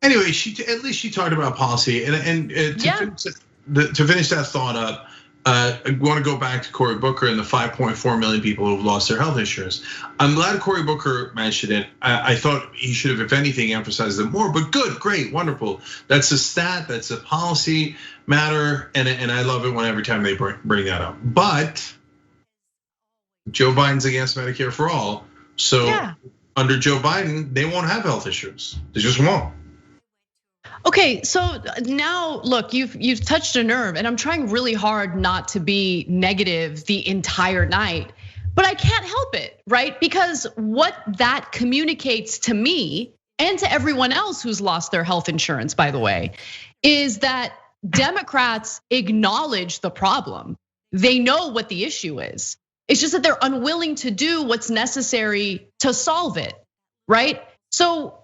Anyway, at least she talked about policy, and to finish that thought up. I want to go back to Cory Booker and the 5.4 million people who've lost their health insurance. I'm glad Cory Booker mentioned it. I thought he should have, if anything, emphasized it more. But good, great, wonderful. That's a stat. That's a policy matter, and I love it when every time they bring that up. But Joe Biden's against Medicare for all, so under Joe Biden, they won't have health insurance. They just won't. Okay, so now look, you've touched a nerve, and I'm trying really hard not to be negative the entire night, but I can't help it, right? Because what that communicates to me and to everyone else who's lost their health insurance, by the way, is that Democrats acknowledge the problem. They know what the issue is. It's just that they're unwilling to do what's necessary to solve it, right? So,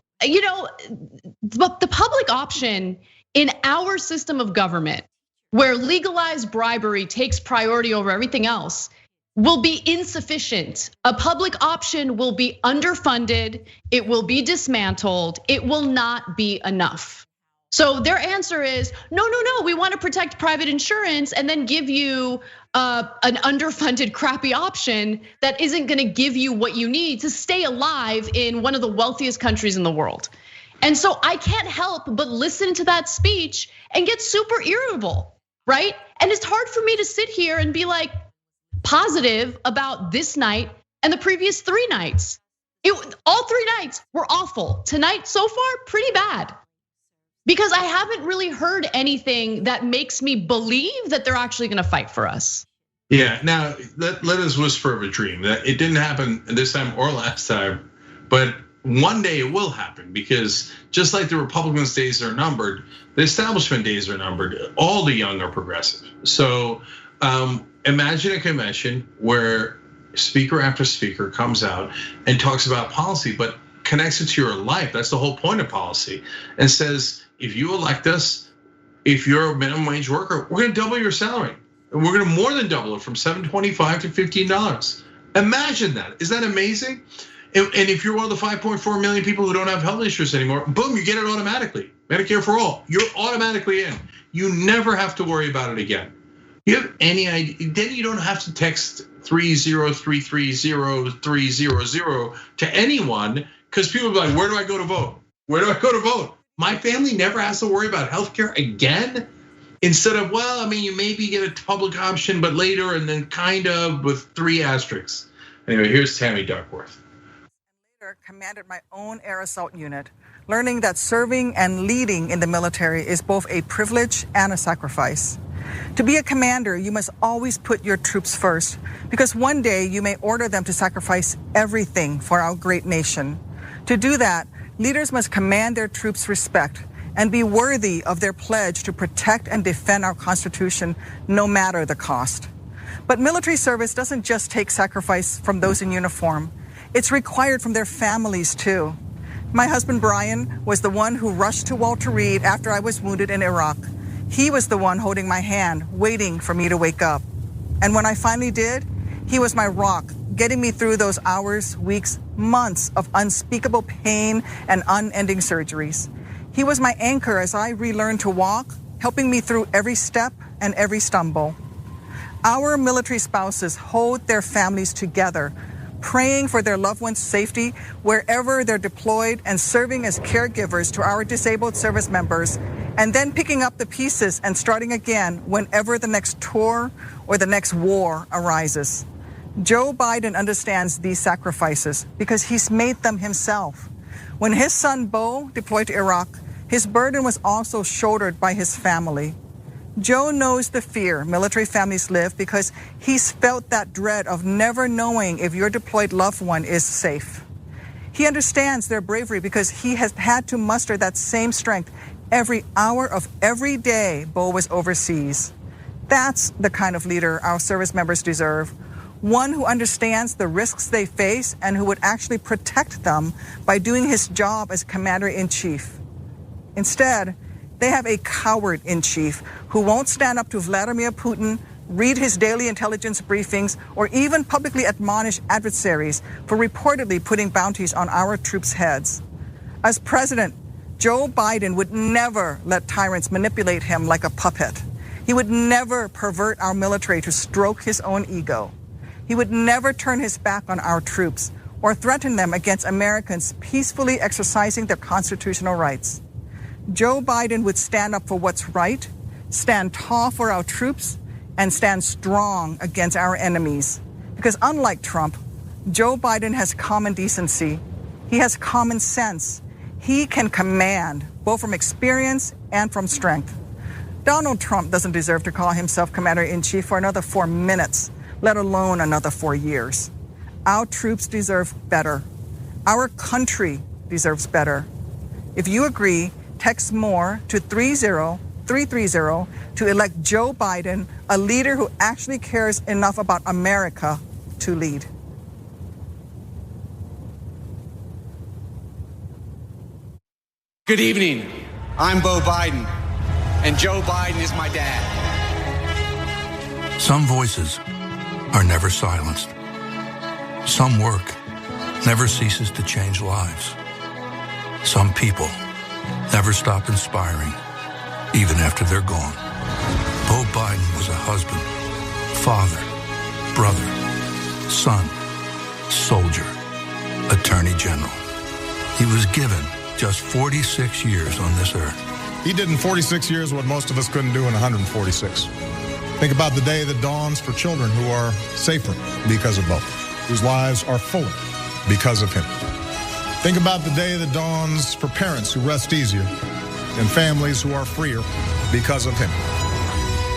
but the public option in our system of government, where legalized bribery takes priority over everything else, will be insufficient. A public option will be underfunded, it will be dismantled, it will not be enough. So their answer is, no, we want to protect private insurance and then give you an underfunded crappy option that isn't gonna give you what you need to stay alive in one of the wealthiest countries in the world. And so I can't help but listen to that speech and get super irritable, right? And it's hard for me to sit here and be like positive about this night and the previous 3 nights. All 3 nights were awful. Tonight so far, pretty bad. Because I haven't really heard anything that makes me believe that they're actually gonna fight for us. Yeah, now let us whisper of a dream that it didn't happen this time or last time, but one day it will happen, because just like the Republicans' days are numbered, the establishment days are numbered. All the young are progressive. So imagine a convention where speaker after speaker comes out and talks about policy, but connects it to your life. That's the whole point of policy, and says, if you elect us, if you're a minimum wage worker, we're gonna double your salary. And we're gonna more than double it from $7.25 to $15. Imagine that, is that amazing? And if you're one of the 5.4 million people who don't have health insurance anymore, boom, you get it automatically. Medicare for all, you're automatically in. You never have to worry about it again. You have any idea, then you don't have to text 30330 to anyone, because people be like, where do I go to vote? Where do I go to vote? My family never has to worry about healthcare again. Instead of, well, I mean, you maybe get a public option, but later, and then kind of with 3 asterisks. Anyway, here's Tammy Duckworth. Later commanded my own air assault unit, learning that serving and leading in the military is both a privilege and a sacrifice. To be a commander, you must always put your troops first, because one day you may order them to sacrifice everything for our great nation. To do that, leaders must command their troops respect and be worthy of their pledge to protect and defend our Constitution, no matter the cost. But military service doesn't just take sacrifice from those in uniform. It's required from their families too. My husband Brian was the one who rushed to Walter Reed after I was wounded in Iraq. He was the one holding my hand, waiting for me to wake up. And when I finally did, he was my rock, getting me through those hours, weeks, months of unspeakable pain and unending surgeries. He was my anchor as I relearned to walk, helping me through every step and every stumble. Our military spouses hold their families together, praying for their loved ones' safety wherever they're deployed and serving as caregivers to our disabled service members, and then picking up the pieces and starting again whenever the next tour or the next war arises. Joe Biden understands these sacrifices because he's made them himself. When his son Beau deployed to Iraq, his burden was also shouldered by his family. Joe knows the fear military families live because he's felt that dread of never knowing if your deployed loved one is safe. He understands their bravery because he has had to muster that same strength every hour of every day Beau was overseas. That's the kind of leader our service members deserve. One who understands the risks they face and who would actually protect them by doing his job as commander-in-chief. Instead, they have a coward-in-chief who won't stand up to Vladimir Putin, read his daily intelligence briefings, or even publicly admonish adversaries for reportedly putting bounties on our troops' heads. As president, Joe Biden would never let tyrants manipulate him like a puppet. He would never pervert our military to stroke his own ego. He would never turn his back on our troops or threaten them against Americans peacefully exercising their constitutional rights. Joe Biden would stand up for what's right, stand tall for our troops, and stand strong against our enemies. Because unlike Trump, Joe Biden has common decency. He has common sense. He can command, both from experience and from strength. Donald Trump doesn't deserve to call himself commander-in-chief for another 4 minutes, let alone another 4 years. Our troops deserve better. Our country deserves better. If you agree, text MORE to 30330 to elect Joe Biden, a leader who actually cares enough about America to lead. Good evening. I'm Beau Biden, and Joe Biden is my dad. Some voices are never silenced. Some work never ceases to change lives. Some people never stop inspiring, even after they're gone. Beau Biden was a husband, father, brother, son, soldier, attorney general. He was given just 46 years on this earth. He did in 46 years what most of us couldn't do in 146. Think about the day that dawns for children who are safer because of Beau, whose lives are fuller because of him. Think about the day that dawns for parents who rest easier and families who are freer because of him.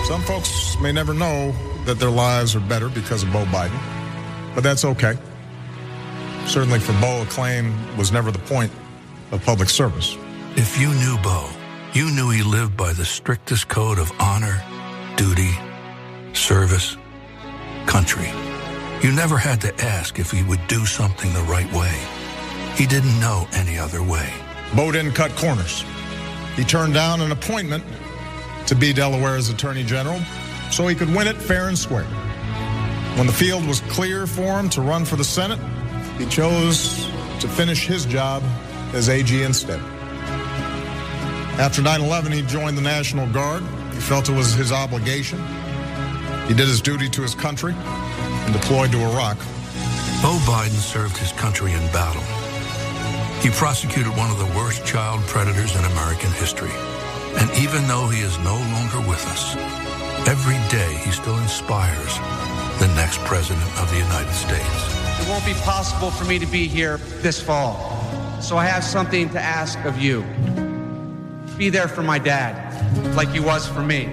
Some folks may never know that their lives are better because of Beau Biden, but that's okay. Certainly for Beau, acclaim was never the point of public service. If you knew Beau, you knew he lived by the strictest code of honor, duty, service, country. You never had to ask if he would do something the right way. He didn't know any other way. Beau didn't cut corners. He turned down an appointment to be Delaware's Attorney General so he could win it fair and square. When the field was clear for him to run for the Senate, he chose to finish his job as AG instead. After 9/11, he joined the National Guard. He felt it was his obligation. He did his duty to his country and deployed to Iraq. Beau Biden served his country in battle. He prosecuted one of the worst child predators in American history. And even though he is no longer with us, every day he still inspires the next president of the United States. It won't be possible for me to be here this fall, so I have something to ask of you. Be there for my dad, like he was for me.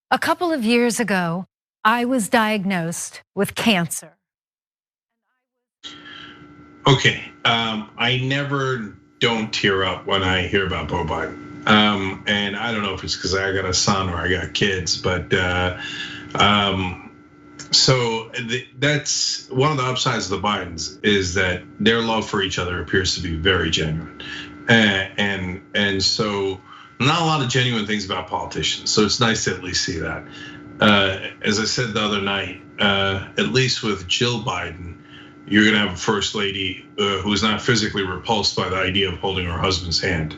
A couple of years ago, I was diagnosed with cancer. Okay, I never don't tear up when I hear about Beau Biden. And I don't know if it's because I got a son or I got kids, but so that's one of the upsides of the Bidens is that their love for each other appears to be very genuine, and so not a lot of genuine things about politicians. So it's nice to at least see that. As I said the other night, at least with Jill Biden, you're gonna have a first lady who's not physically repulsed by the idea of holding her husband's hand.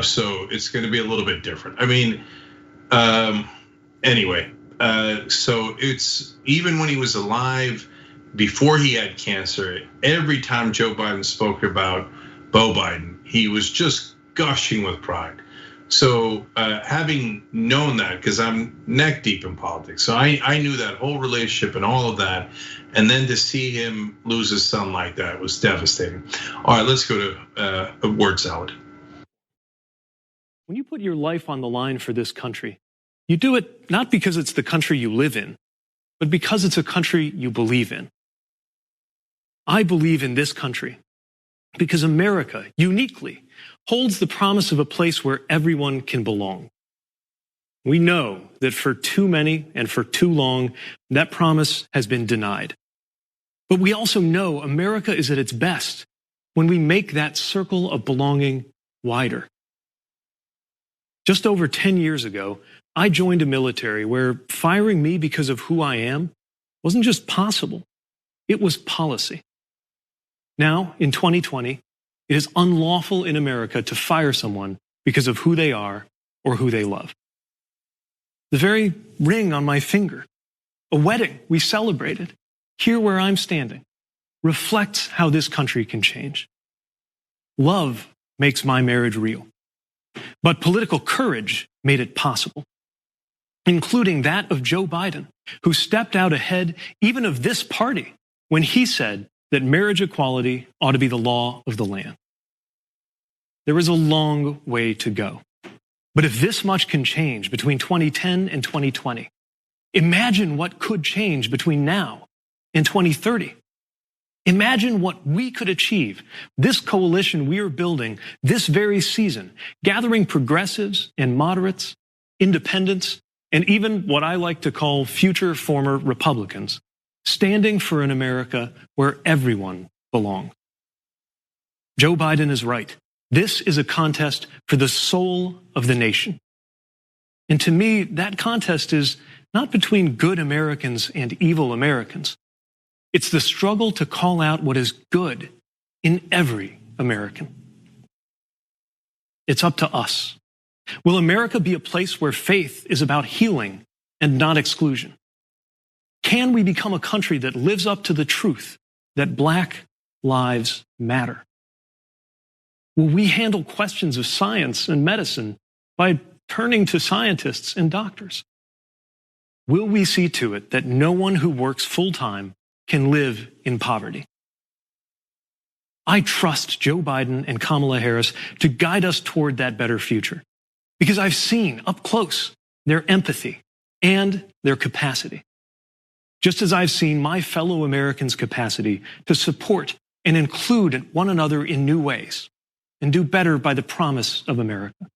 So it's gonna be a little bit different. I mean, anyway, so it's even when he was alive, before he had cancer, every time Joe Biden spoke about Beau Biden, he was just gushing with pride. So having known that, because I'm neck deep in politics, so I knew that whole relationship and all of that, and then to see him lose his son like that was devastating. All right, let's go to a word salad. When you put your life on the line for this country, you do it not because it's the country you live in, but because it's a country you believe in. I believe in this country because America uniquely holds the promise of a place where everyone can belong. We know that for too many and for too long, that promise has been denied. But we also know America is at its best when we make that circle of belonging wider. Just over 10 years ago, I joined a military where firing me because of who I am wasn't just possible, It was policy. Now, in 2020, it is unlawful in America to fire someone because of who they are or who they love. The very ring on my finger, a wedding we celebrated, here where I'm standing, reflects how this country can change. Love makes my marriage real, but political courage made it possible, including that of Joe Biden, who stepped out ahead even of this party when he said that marriage equality ought to be the law of the land. There is a long way to go. But if this much can change between 2010 and 2020, imagine what could change between now and 2030. Imagine what we could achieve, this coalition we are building this very season, gathering progressives and moderates, independents, and even what I like to call future former Republicans, standing for an America where everyone belongs. Joe Biden is right. This is a contest for the soul of the nation. And to me, that contest is not between good Americans and evil Americans. It's the struggle to call out what is good in every American. It's up to us. Will America be a place where faith is about healing and not exclusion? Can we become a country that lives up to the truth that Black lives matter? Will we handle questions of science and medicine by turning to scientists and doctors? Will we see to it that no one who works full-time can live in poverty? I trust Joe Biden and Kamala Harris to guide us toward that better future because I've seen up close their empathy and their capacity, just as I've seen my fellow Americans' capacity to support and include one another in new ways and do better by the promise of America.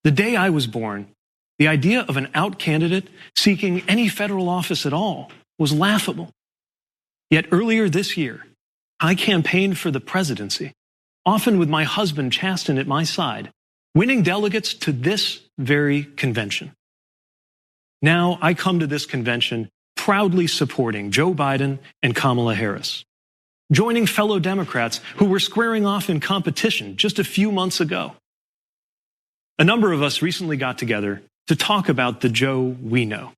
The day I was born, the idea of an out candidate seeking any federal office at all was laughable. Yet earlier this year, I campaigned for the presidency, often with my husband Chasten at my side, winning delegates to this very convention. Now I come to this convention proudly supporting Joe Biden and Kamala Harris, joining fellow Democrats who were squaring off in competition just a few months ago. A number of us recently got together to talk about the Joe we know.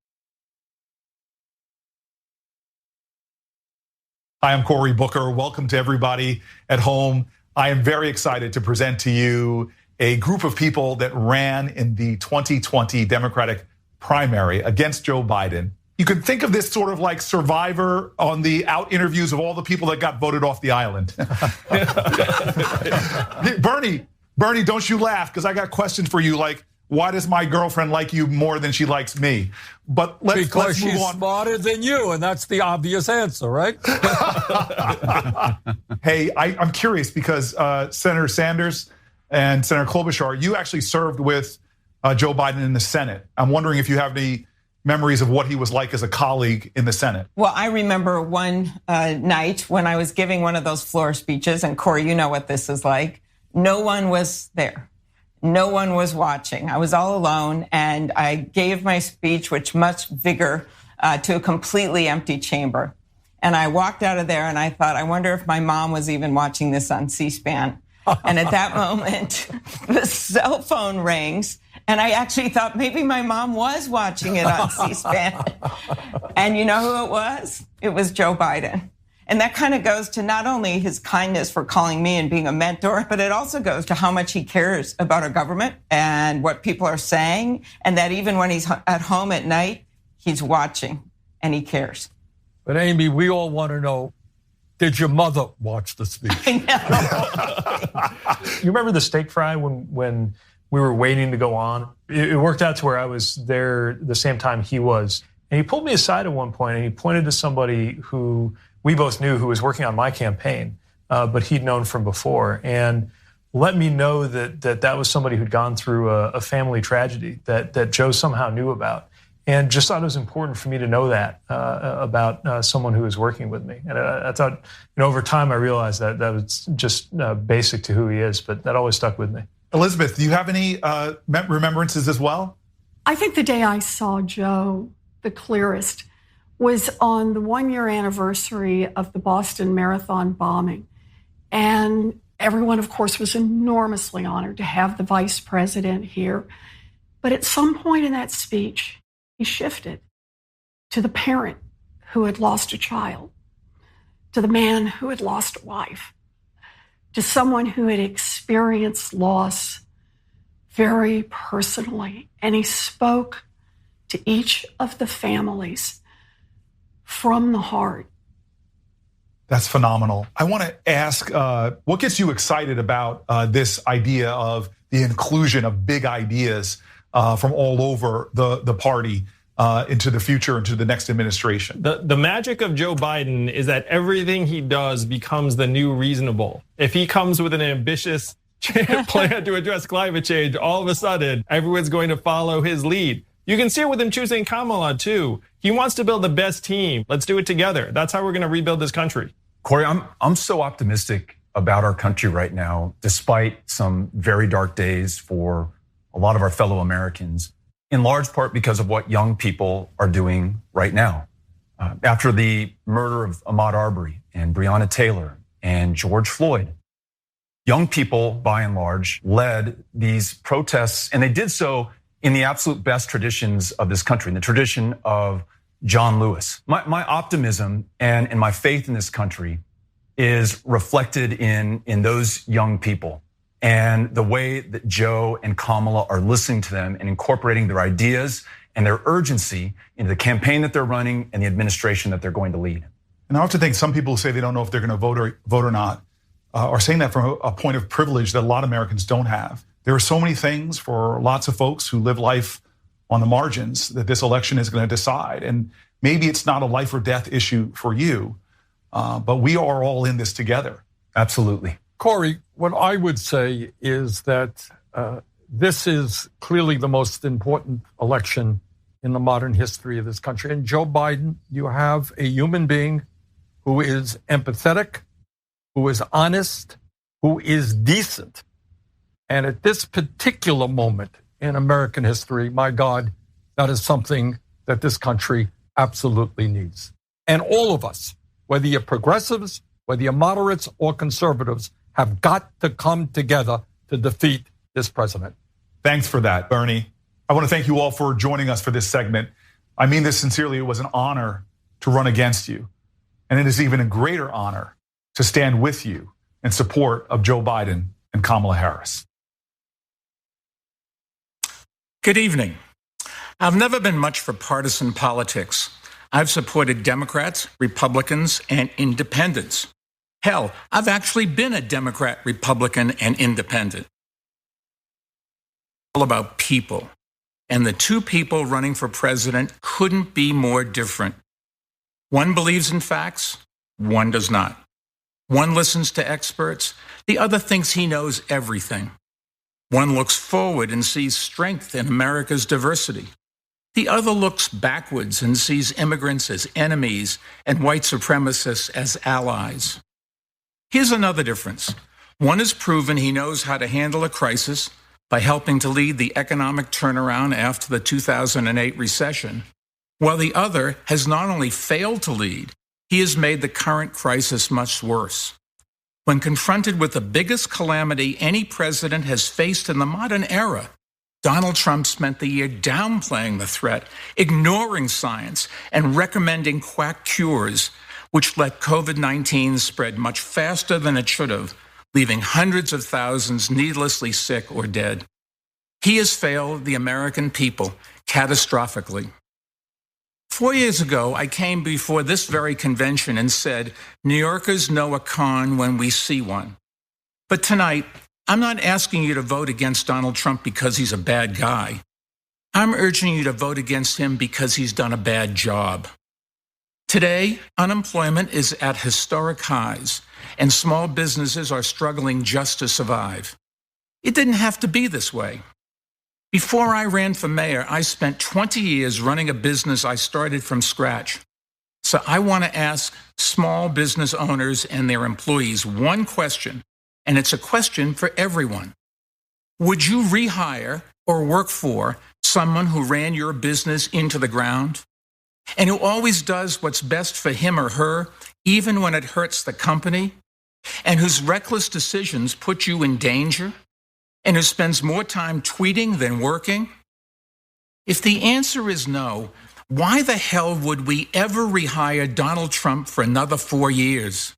Hi, I'm Cory Booker. Welcome to everybody at home. I am very excited to present to you a group of people that ran in the 2020 Democratic primary against Joe Biden. You can think of this sort of like Survivor on the out interviews of all the people that got voted off the island. Bernie, don't you laugh, because I got questions for you like, why does my girlfriend like you more than she likes me? But let's move on. Because she's smarter than you, and that's the obvious answer, right? Hey, I'm curious because Senator Sanders and Senator Klobuchar, you actually served with Joe Biden in the Senate. I'm wondering if you have any memories of what he was like as a colleague in the Senate. Well, I remember one night when I was giving one of those floor speeches, and Cory, you know what this is like. No one was there. No one was watching. I was all alone, and I gave my speech with much vigor to a completely empty chamber. And I walked out of there, and I thought, I wonder if my mom was even watching this on C-SPAN. And at that moment, the cell phone rings, and I actually thought maybe my mom was watching it on C-SPAN. And you know who it was? It was Joe Biden. And that kind of goes to not only his kindness for calling me and being a mentor, but it also goes to how much he cares about our government and what people are saying, and that even when he's at home at night, he's watching and he cares. But Amy, we all want to know, did your mother watch the speech? I know. You remember the steak fry when we were waiting to go on? It worked out to where I was there the same time he was. And he pulled me aside at one point and he pointed to somebody who we both knew who was working on my campaign, but he'd known from before, and let me know that was somebody who'd gone through a family tragedy that Joe somehow knew about, and just thought it was important for me to know that about someone who was working with me. And I thought, over time, I realized that was just basic to who he is, but that always stuck with me. Elizabeth, do you have any remembrances as well? I think the day I saw Joe the clearest was on the 1-year anniversary of the Boston Marathon bombing. And everyone, of course, was enormously honored to have the vice president here. But at some point in that speech, he shifted to the parent who had lost a child, to the man who had lost a wife, to someone who had experienced loss very personally. And he spoke to each of the families from the heart. That's phenomenal. I want to ask, what gets you excited about this idea of the inclusion of big ideas from all over the party into the future, into the next administration? The magic of Joe Biden is that everything he does becomes the new reasonable. If he comes with an ambitious plan to address climate change, all of a sudden, everyone's going to follow his lead. You can see it with him choosing Kamala too. He wants to build the best team. Let's do it together. That's how we're going to rebuild this country. Cory, I'm so optimistic about our country right now, despite some very dark days for a lot of our fellow Americans, in large part because of what young people are doing right now. After the murder of Ahmaud Arbery and Breonna Taylor and George Floyd, young people, by and large, led these protests, and they did so in the absolute best traditions of this country, in the tradition of John Lewis. My optimism and my faith in this country is reflected in those young people and the way that Joe and Kamala are listening to them and incorporating their ideas and their urgency into the campaign that they're running and the administration that they're going to lead. And I have to think some people who say they don't know if they're going to vote or not are saying that from a point of privilege that a lot of Americans don't have. There are so many things for lots of folks who live life on the margins that this election is going to decide. And maybe it's not a life or death issue for you, but we are all in this together. Absolutely. Cory, what I would say is that this is clearly the most important election in the modern history of this country. And Joe Biden, you have a human being who is empathetic, who is honest, who is decent. And at this particular moment in American history, my God, that is something that this country absolutely needs. And all of us, whether you're progressives, whether you're moderates or conservatives, have got to come together to defeat this president. Thanks for that, Bernie. I want to thank you all for joining us for this segment. I mean this sincerely. It was an honor to run against you. And it is even a greater honor to stand with you in support of Joe Biden and Kamala Harris. Good evening. I've never been much for partisan politics. I've supported Democrats, Republicans, and independents. Hell, I've actually been a Democrat, Republican, and independent. All about people. And the two people running for president couldn't be more different. One believes in facts, one does not. One listens to experts, the other thinks he knows everything. One looks forward and sees strength in America's diversity. The other looks backwards and sees immigrants as enemies and white supremacists as allies. Here's another difference. One has proven he knows how to handle a crisis by helping to lead the economic turnaround after the 2008 recession, while the other has not only failed to lead, he has made the current crisis much worse. When confronted with the biggest calamity any president has faced in the modern era, Donald Trump spent the year downplaying the threat, ignoring science, and recommending quack cures, which let COVID-19 spread much faster than it should have, leaving hundreds of thousands needlessly sick or dead. He has failed the American people catastrophically. 4 years ago, I came before this very convention and said, New Yorkers know a con when we see one. But tonight, I'm not asking you to vote against Donald Trump because he's a bad guy. I'm urging you to vote against him because he's done a bad job. Today, unemployment is at historic highs, and small businesses are struggling just to survive. It didn't have to be this way. Before I ran for mayor, I spent 20 years running a business I started from scratch. So I want to ask small business owners and their employees one question, and it's a question for everyone. Would you rehire or work for someone who ran your business into the ground? and who always does what's best for him or her, even when it hurts the company, and whose reckless decisions put you in danger, and who spends more time tweeting than working? If the answer is no, why the hell would we ever rehire Donald Trump for another 4 years?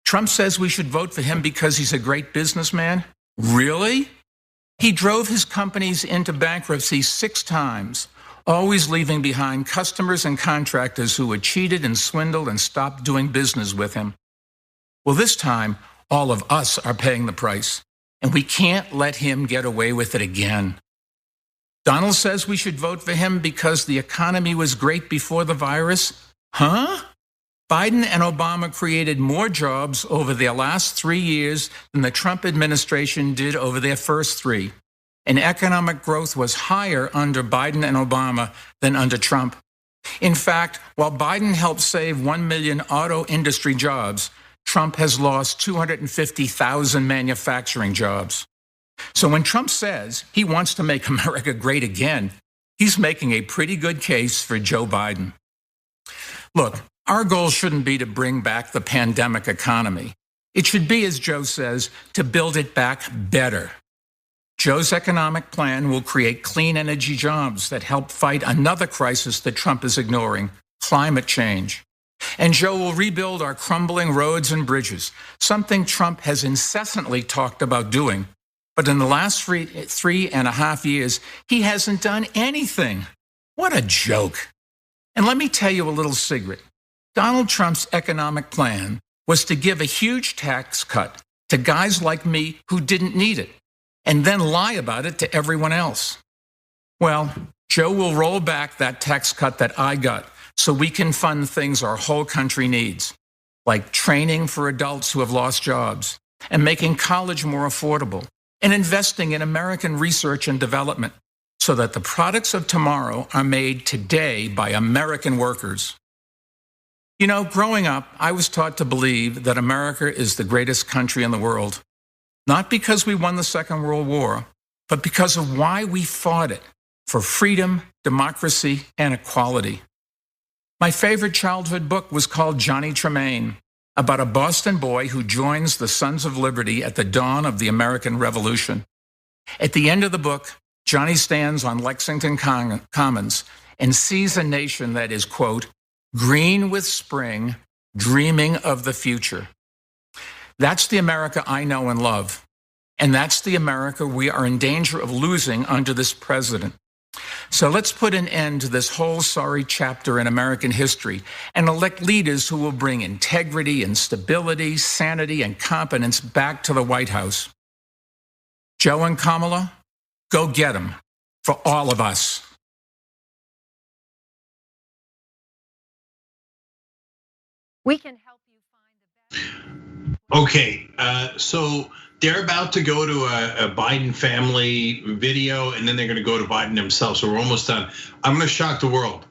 Trump says we should vote for him because he's a great businessman? Really? He drove his companies into bankruptcy 6 times, always leaving behind customers and contractors who were cheated and swindled and stopped doing business with him. Well, this time, all of us are paying the price, and we can't let him get away with it again. Donald says we should vote for him because the economy was great before the virus? Huh? Biden and Obama created more jobs over their last 3 years than the Trump administration did over their first 3. And economic growth was higher under Biden and Obama than under Trump. In fact, while Biden helped save 1 million auto industry jobs, Trump has lost 250,000 manufacturing jobs. So when Trump says he wants to make America great again, he's making a pretty good case for Joe Biden. Look, our goal shouldn't be to bring back the pandemic economy. It should be, as Joe says, to build it back better. Joe's economic plan will create clean energy jobs that help fight another crisis that Trump is ignoring, climate change. And Joe will rebuild our crumbling roads and bridges, something Trump has incessantly talked about doing. But in the last 3.5 years, he hasn't done anything. What a joke. And let me tell you a little secret. Donald Trump's economic plan was to give a huge tax cut to guys like me who didn't need it, and then lie about it to everyone else. Well, Joe will roll back that tax cut that I got so we can fund things our whole country needs, like training for adults who have lost jobs, and making college more affordable, and investing in American research and development so that the products of tomorrow are made today by American workers. You know, growing up, I was taught to believe that America is the greatest country in the world, not because we won the Second World War, but because of why we fought it, for freedom, democracy, and equality. My favorite childhood book was called Johnny Tremaine, about a Boston boy who joins the Sons of Liberty at the dawn of the American Revolution. At the end of the book, Johnny stands on Lexington Commons and sees a nation that is, quote, green with spring, dreaming of the future. That's the America I know and love. And that's the America we are in danger of losing under this president. So let's put an end to this whole sorry chapter in American history and elect leaders who will bring integrity and stability, sanity, and competence back to the White House. Joe and Kamala, go get them for all of us. We can help you find the best. Okay, so they're about to go to a Biden family video, and then they're going to go to Biden himself. So we're almost done. I'm going to shock the world.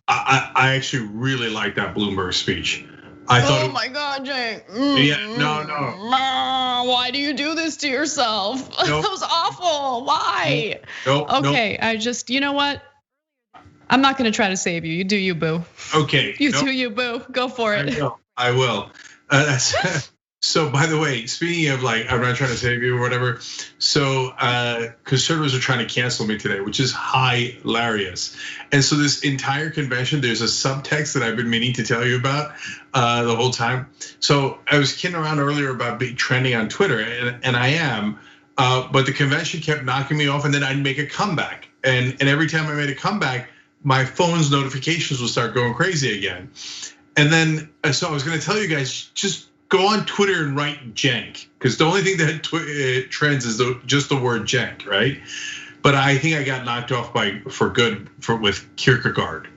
I actually really like that Bloomberg speech. I thought. Oh my God, Cenk. Yeah, no. Why do you do this to yourself? Nope. That was awful. Why? Nope. Okay, I just, you know what? I'm not going to try to save you. You do you, boo. Okay. You do you, boo. Go for it. I will. So by the way, speaking of like, I'm not trying to save you or whatever. So conservatives are trying to cancel me today, which is hilarious. And so this entire convention, there's a subtext that I've been meaning to tell you about the whole time. So I was kidding around earlier about being trending on Twitter, and I am. But the convention kept knocking me off, and then I'd make a comeback. And every time I made a comeback, my phone's notifications will start going crazy again. And then, so I was gonna tell you guys, just go on Twitter and write Cenk, because the only thing that trends is just the word Cenk, right? But I think I got knocked off with Kierkegaard.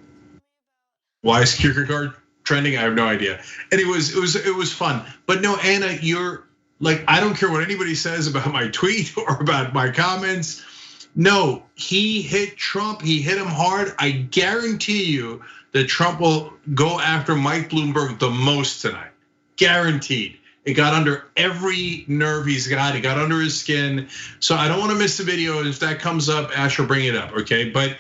Why is Kierkegaard trending? I have no idea. And it was fun. But no, Anna, you're like, I don't care what anybody says about my tweet or about my comments. No, he hit Trump, he hit him hard. I guarantee you that Trump will go after Mike Bloomberg the most tonight. Guaranteed. It got under every nerve he's got. It got under his skin. So I don't want to miss the video. If that comes up, Ash will bring it up, okay? But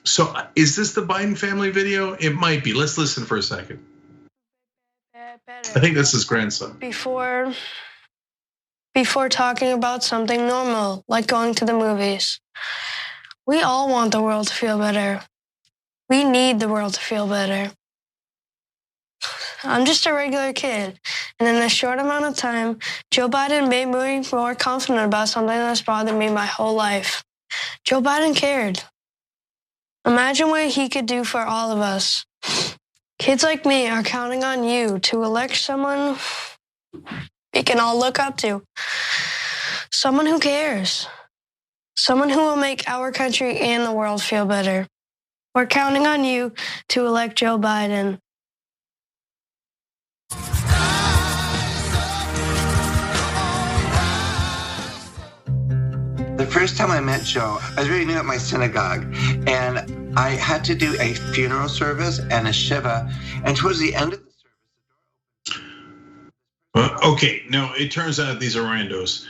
So is this the Biden family video? It might be. Let's listen for a second. I think this is grandson. Before talking about something normal, like going to the movies, we all want the world to feel better. We need the world to feel better. I'm just a regular kid, and in a short amount of time, Joe Biden made me more confident about something that's bothered me my whole life. Joe Biden cared. Imagine what he could do for all of us. Kids like me are counting on you to elect someone we can all look up to. Someone who cares. Someone who will make our country and the world feel better. We're counting on you to elect Joe Biden. The first time I met Joe, I was really new at my synagogue, and I had to do a funeral service and a shiva, and towards the end of the Okay, no, it turns out these are randos.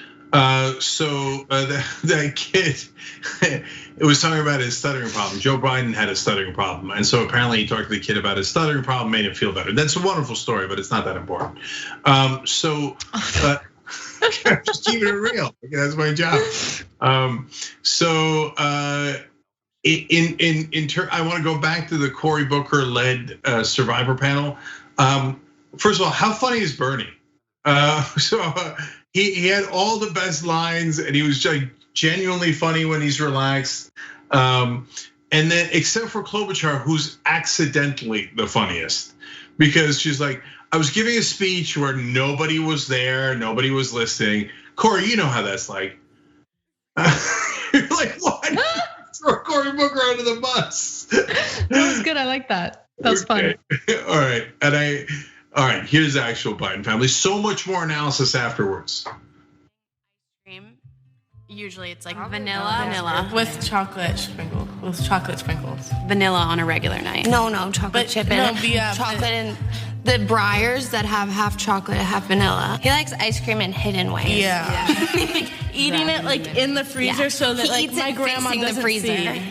So that kid, it was talking about his stuttering problem. Joe Biden had a stuttering problem, and so apparently he talked to the kid about his stuttering problem, made him feel better. That's a wonderful story, but it's not that important. Just keeping it real. That's my job. I want to go back to the Cory Booker-led Survivor panel. First of all, how funny is Bernie? He had all the best lines, and he was genuinely funny when he's relaxed. And then, except for Klobuchar, who's accidentally the funniest, because she's like, I was giving a speech where nobody was there, nobody was listening. Cory, you know how that's like. You're like, what? Throw Cory Booker under the bus. That was good. I like that. That was fun. All right, all right. Here's the actual Biden family. So much more analysis afterwards. Usually it's like vanilla with chocolate sprinkles. Vanilla on a regular night. No, chocolate chip in it. Chocolate and the Breyers that have half chocolate, half vanilla. He likes ice cream in hidden ways. Yeah. Eating it like in the freezer so that like my grandma doesn't see.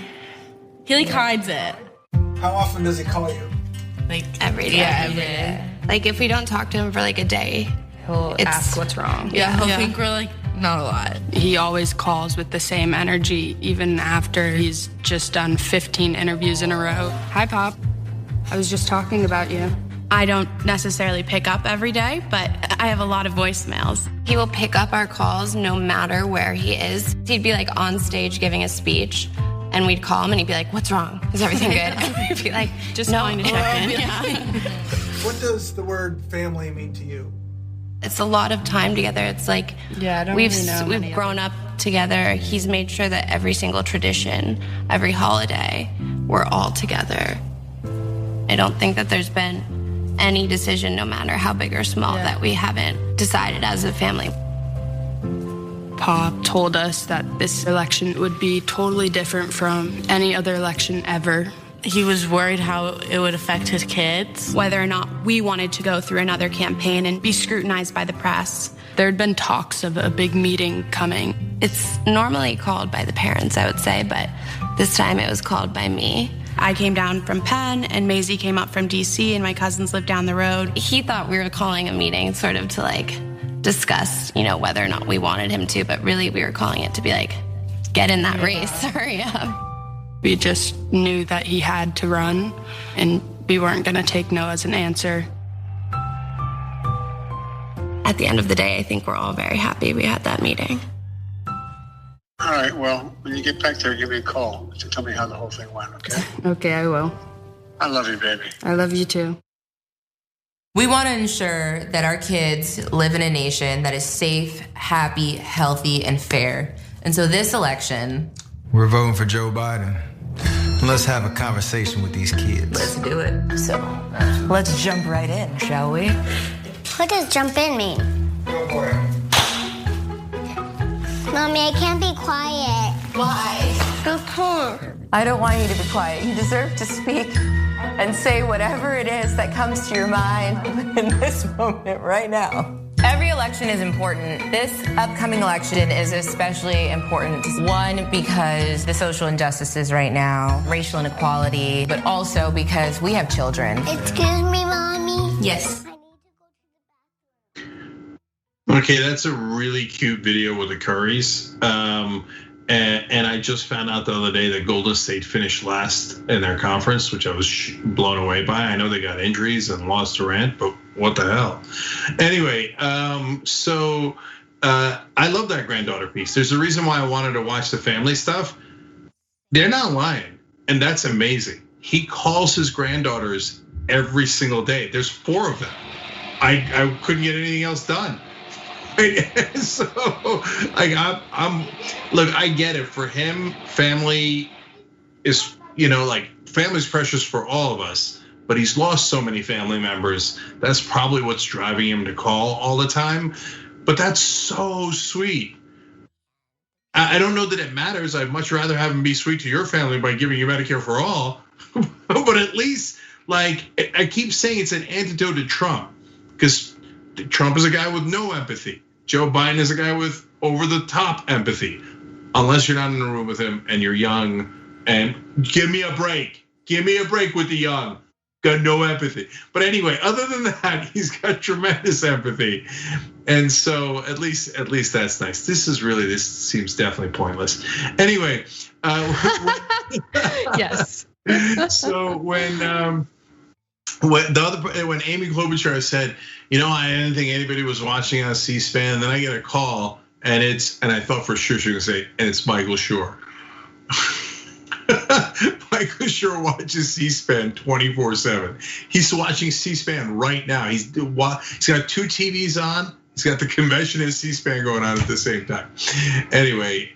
He like hides it. How often does he call you? Like every day. Yeah, every day. Like if we don't talk to him for like a day, he'll ask what's wrong. Yeah, he'll think we're like not a lot. He always calls with the same energy, even after he's just done 15 interviews in a row. Hi, Pop. I was just talking about you. I don't necessarily pick up every day, but I have a lot of voicemails. He will pick up our calls no matter where he is. He'd be like on stage giving a speech, and we'd call him and he'd be like, what's wrong? Is everything good? And we'd be like, just calling to check in. Yeah. What does the word family mean to you? It's a lot of time together. It's like we've grown up together. He's made sure that every single tradition, every holiday, we're all together. I don't think that there's been any decision, no matter how big or small, that we haven't decided as a family. Pop told us that this election would be totally different from any other election ever. He was worried how it would affect his kids. Whether or not we wanted to go through another campaign and be scrutinized by the press. There had been talks of a big meeting coming. It's normally called by the parents, I would say, but this time it was called by me. I came down from Penn and Maisie came up from DC and my cousins lived down the road. He thought we were calling a meeting sort of to like discuss, whether or not we wanted him to, but really we were calling it to be like, get in that race, hurry up. We just knew that he had to run and we weren't gonna take no as an answer. At the end of the day, I think we're all very happy we had that meeting. All right, well, when you get back there, give me a call to tell me how the whole thing went, okay? Okay, I will. I love you, baby. I love you too. We want to ensure that our kids live in a nation that is safe, happy, healthy, and fair. And so this election, we're voting for Joe Biden. Let's have a conversation with these kids. Let's do it. So, let's jump right in, shall we? What does jump in mean? Go for it. Mommy, I can't be quiet. Why? I I don't want you to be quiet. You deserve to speak and say whatever it is that comes to your mind in this moment right now. Every election is important. This upcoming election is especially important. One, because the social injustices right now, racial inequality, but also because we have children. Excuse me, Mommy? Yes. Okay, that's a really cute video with the Currys. And I just found out the other day that Golden State finished last in their conference, which I was blown away by. I know they got injuries and lost Durant, but what the hell? Anyway, so I love that granddaughter piece. There's a reason why I wanted to watch the family stuff. They're not lying, and that's amazing. He calls his granddaughters every single day. There's 4 of them. I couldn't get anything else done. So, like, look, I get it. For him, family is, like, family's precious for all of us, but he's lost so many family members. That's probably what's driving him to call all the time. But that's so sweet. I don't know that it matters. I'd much rather have him be sweet to your family by giving you Medicare for all. But at least, like, I keep saying it's an antidote to Trump, because Trump is a guy with no empathy. Joe Biden is a guy with over-the-top empathy, unless you're not in the room with him and you're young. And give me a break. Give me a break with the young. Got no empathy. But anyway, other than that, he's got tremendous empathy. And so at least that's nice. This seems definitely pointless. Anyway. Yes. So when Amy Klobuchar said, I didn't think anybody was watching on C-SPAN, and then I get a call, and I thought for sure she was gonna say, and it's Michael Schur. Michael Schur watches C-SPAN 24/7. He's watching C-SPAN right now. He's got 2 TVs on. He's got the convention and C-SPAN going on at the same time. Anyway,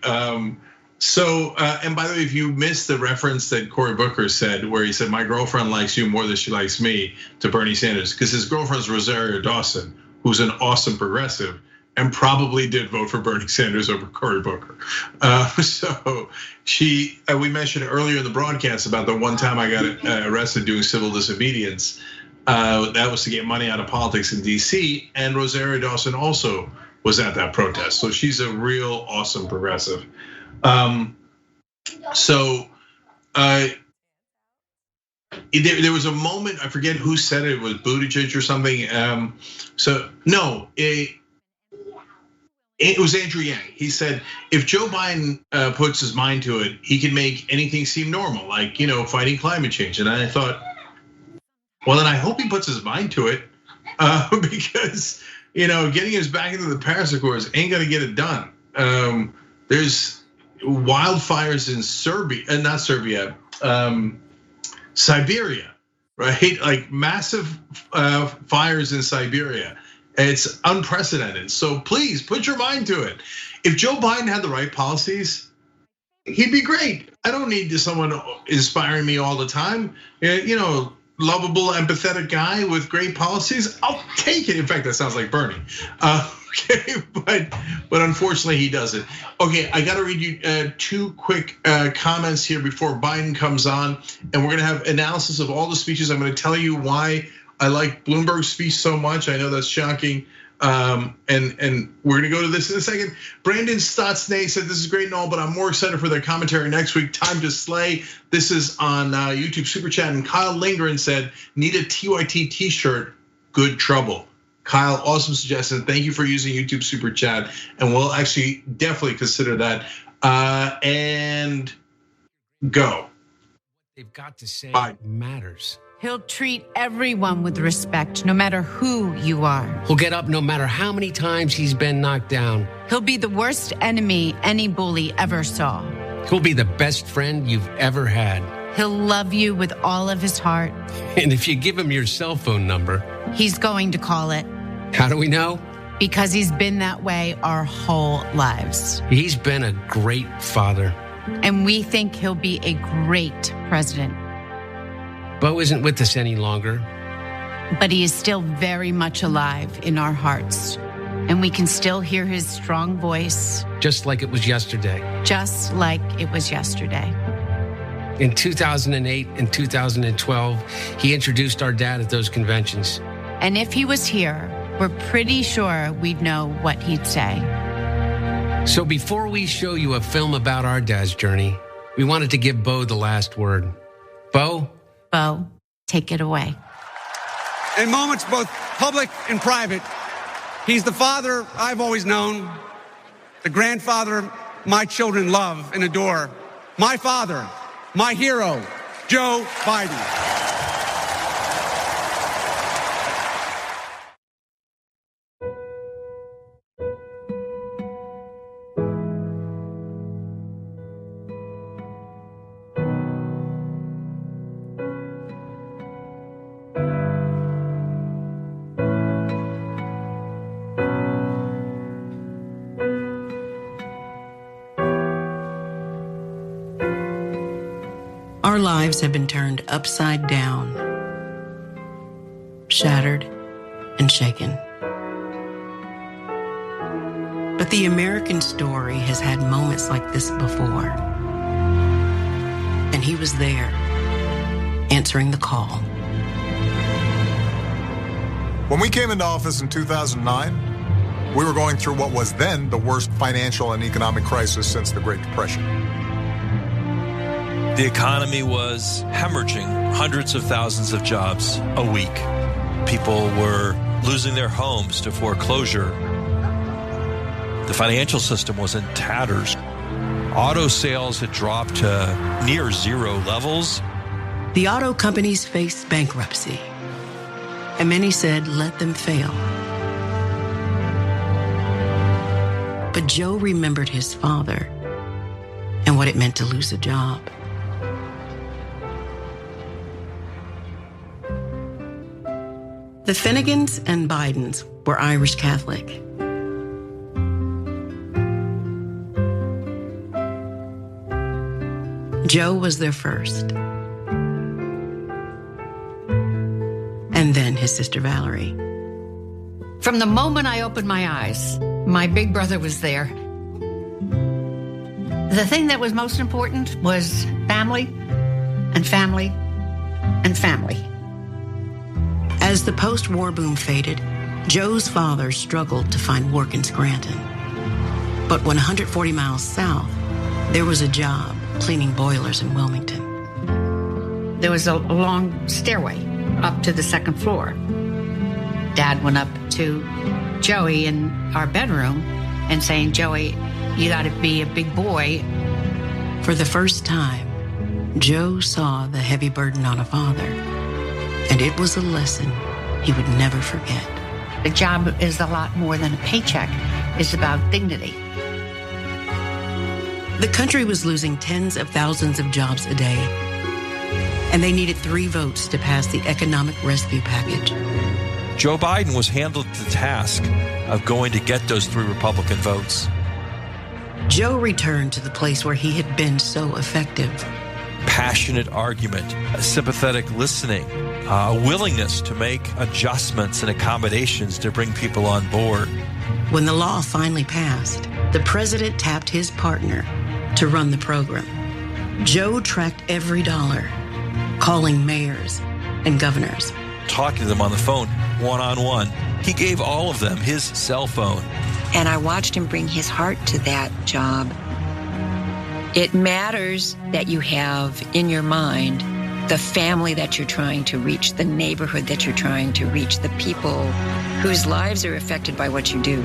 so, and by the way, if you missed the reference that Cory Booker said, where he said, my girlfriend likes you more than she likes me, to Bernie Sanders, because his girlfriend's Rosario Dawson, who's an awesome progressive, and probably did vote for Bernie Sanders over Cory Booker. So we mentioned earlier in the broadcast about the one time I got arrested doing civil disobedience. That was to get money out of politics in DC, and Rosario Dawson also was at that protest. So she's a real awesome progressive. There was a moment, I forget who said it was Buttigieg or something. It was Andrew Yang. He said, if Joe Biden puts his mind to it, he can make anything seem normal, like, fighting climate change. And I thought, well, then I hope he puts his mind to it, because, getting us back into the Paris Accords ain't gonna get it done. There's wildfires in Siberia, right? Like massive fires in Siberia. It's unprecedented. So please put your mind to it. If Joe Biden had the right policies, he'd be great. I don't need someone inspiring me all the time. Lovable, empathetic guy with great policies. I'll take it. In fact, that sounds like Bernie. Okay, but unfortunately he doesn't. Okay, I got to read you 2 quick comments here before Biden comes on, and we're gonna have analysis of all the speeches. I'm gonna tell you why I like Bloomberg's speech so much. I know that's shocking. And we're gonna go to this in a second. Brandon Stottsnay said this is great and all, but I'm more excited for their commentary next week. Time to slay. This is on YouTube Super Chat, and Kyle Lindgren said, need a TYT t-shirt, good trouble. Kyle, awesome suggestion. Thank you for using YouTube Super Chat, and we'll actually definitely consider that. And go. They've got to say matters. He'll treat everyone with respect, no matter who you are. He'll get up no matter how many times he's been knocked down. He'll be the worst enemy any bully ever saw. He'll be the best friend you've ever had. He'll love you with all of his heart. And if you give him your cell phone number, he's going to call it. How do we know? Because he's been that way our whole lives. He's been a great father. And we think he'll be a great president. Bo isn't with us any longer. But he is still very much alive in our hearts. And we can still hear his strong voice. Just like it was yesterday. Just like it was yesterday. In 2008 and 2012, he introduced our dad at those conventions. And if he was here, we're pretty sure we'd know what he'd say. So before we show you a film about our dad's journey, we wanted to give Bo the last word. Bo? Bo, take it away. In moments both public and private, he's the father I've always known, the grandfather my children love and adore, my father, my hero, Joe Biden. Our lives have been turned upside down, shattered, and shaken. But the American story has had moments like this before. And he was there, answering the call. When we came into office in 2009, we were going through what was then the worst financial and economic crisis since the Great Depression. The economy was hemorrhaging hundreds of thousands of jobs a week. People were losing their homes to foreclosure. The financial system was in tatters. Auto sales had dropped to near zero levels. The auto companies faced bankruptcy, and many said, let them fail. But Joe remembered his father and what it meant to lose a job. The Finnegans and Bidens were Irish Catholic. Joe was their first. And then his sister Valerie. From the moment I opened my eyes, my big brother was there. The thing that was most important was family and family and family. As the post-war boom faded, Joe's father struggled to find work in Scranton. But 140 miles south, there was a job cleaning boilers in Wilmington. There was a long stairway up to the second floor. Dad went up to Joey in our bedroom and saying, Joey, you got to be a big boy. For the first time, Joe saw the heavy burden on a father. And it was a lesson he would never forget. The job is a lot more than a paycheck. It's about dignity. The country was losing tens of thousands of jobs a day, and they needed 3 votes to pass the economic rescue package. Joe Biden was handled the task of going to get those 3 Republican votes. Joe returned to the place where he had been so effective. Passionate argument, sympathetic listening, a willingness to make adjustments and accommodations to bring people on board. When the law finally passed, the president tapped his partner to run the program. Joe tracked every dollar, calling mayors and governors. Talking to them on the phone, one-on-one. He gave all of them his cell phone. And I watched him bring his heart to that job. It matters that you have in your mind the family that you're trying to reach, the neighborhood that you're trying to reach, the people whose lives are affected by what you do.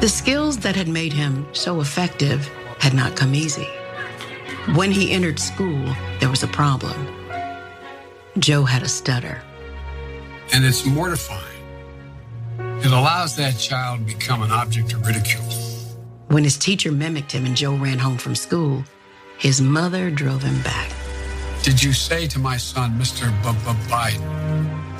The skills that had made him so effective had not come easy. When he entered school, there was a problem. Joe had a stutter. And it's mortifying. It allows that child to become an object of ridicule. When his teacher mimicked him and Joe ran home from school, his mother drove him back. Did you say to my son, Mr. Biden?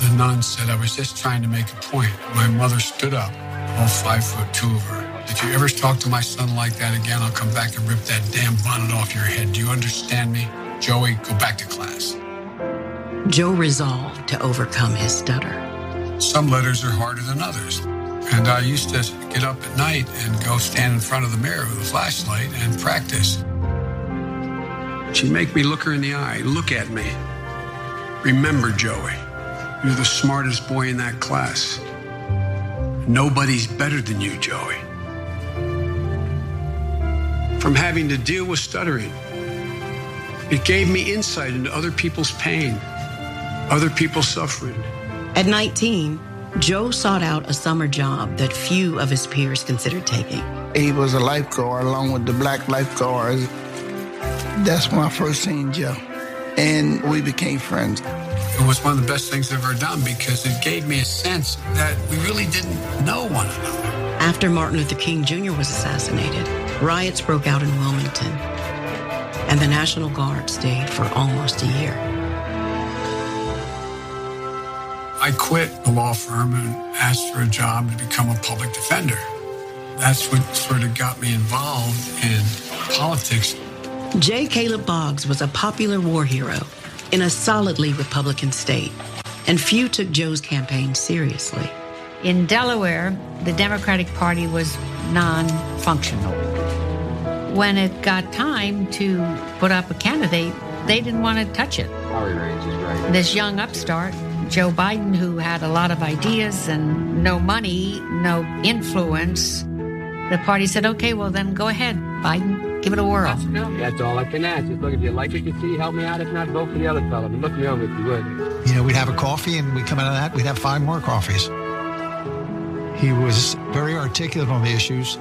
The nun said, I was just trying to make a point. My mother stood up, all 5'2" of her. If you ever talk to my son like that again, I'll come back and rip that damn bonnet off your head. Do you understand me? Joey, go back to class. Joe resolved to overcome his stutter. Some letters are harder than others. And I used to get up at night and go stand in front of the mirror with a flashlight and practice. She'd make me look her in the eye. Look at me. Remember, Joey, you're the smartest boy in that class. Nobody's better than you, Joey. From having to deal with stuttering, it gave me insight into other people's pain, other people's suffering. At 19, Joe sought out a summer job that few of his peers considered taking. He was a lifeguard along with the black lifeguards. That's when I first seen Joe, and we became friends. It was one of the best things I've ever done because it gave me a sense that we really didn't know one another. After Martin Luther King Jr. was assassinated, riots broke out in Wilmington, and the National Guard stayed for almost a year. I quit the law firm and asked for a job to become a public defender. That's what sort of got me involved in politics. J. Caleb Boggs was a popular war hero in a solidly Republican state, and few took Joe's campaign seriously. In Delaware, the Democratic Party was non-functional. When it got time to put up a candidate, they didn't want to touch it. This young upstart, Joe Biden, who had a lot of ideas and no money, no influence, the party said, okay, well then go ahead, Biden, give it a whirl. That's all I can ask. Just look, if you like what you see, help me out. If not, vote for the other fellow. But look me over if you would. You know, we'd have a coffee and we'd come out of that, we'd have 5 more coffees. He was very articulate on the issues.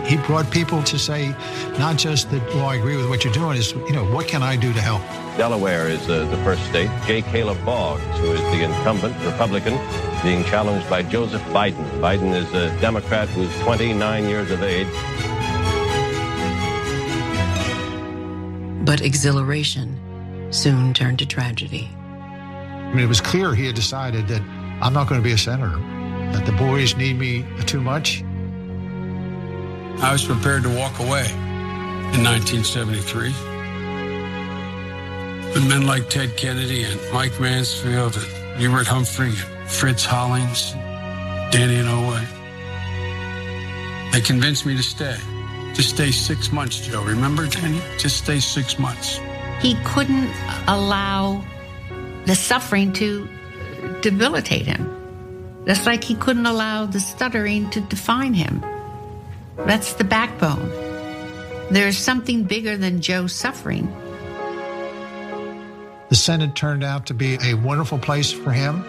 He brought people to say, not just that, well, I agree with what you're doing, is, you know, what can I do to help? Delaware is the first state. J. Caleb Boggs, who is the incumbent Republican, being challenged by Joseph Biden. Biden is a Democrat who's 29 years of age. But exhilaration soon turned to tragedy. I mean, it was clear he had decided that I'm not going to be a senator, that the boys need me too much. I was prepared to walk away in 1973. But men like Ted Kennedy and Mike Mansfield and Hubert Humphrey and Fritz Hollings, Danny Inouye, they convinced me to stay. Just stay 6 months, Joe. Remember, Danny? Just stay 6 months. He couldn't allow the suffering to debilitate him. Just like he couldn't allow the stuttering to define him. That's the backbone. There's something bigger than Joe's suffering. The Senate turned out to be a wonderful place for him.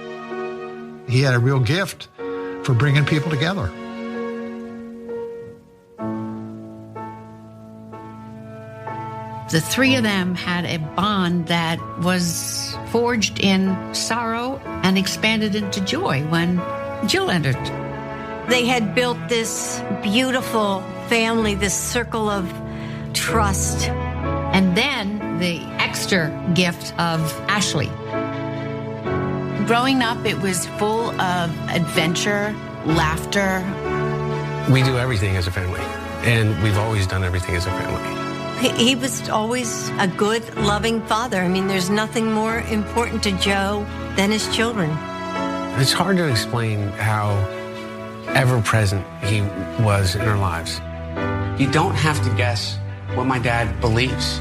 He had a real gift for bringing people together. The three of them had a bond that was forged in sorrow and expanded into joy when Jill entered. They had built this beautiful family, this circle of trust. And then the extra gift of Ashley. Growing up, it was full of adventure, laughter. We do everything as a family, and we've always done everything as a family. He was always a good, loving father. I mean, there's nothing more important to Joe than his children. It's hard to explain how ever-present he was in our lives. You don't have to guess what my dad believes.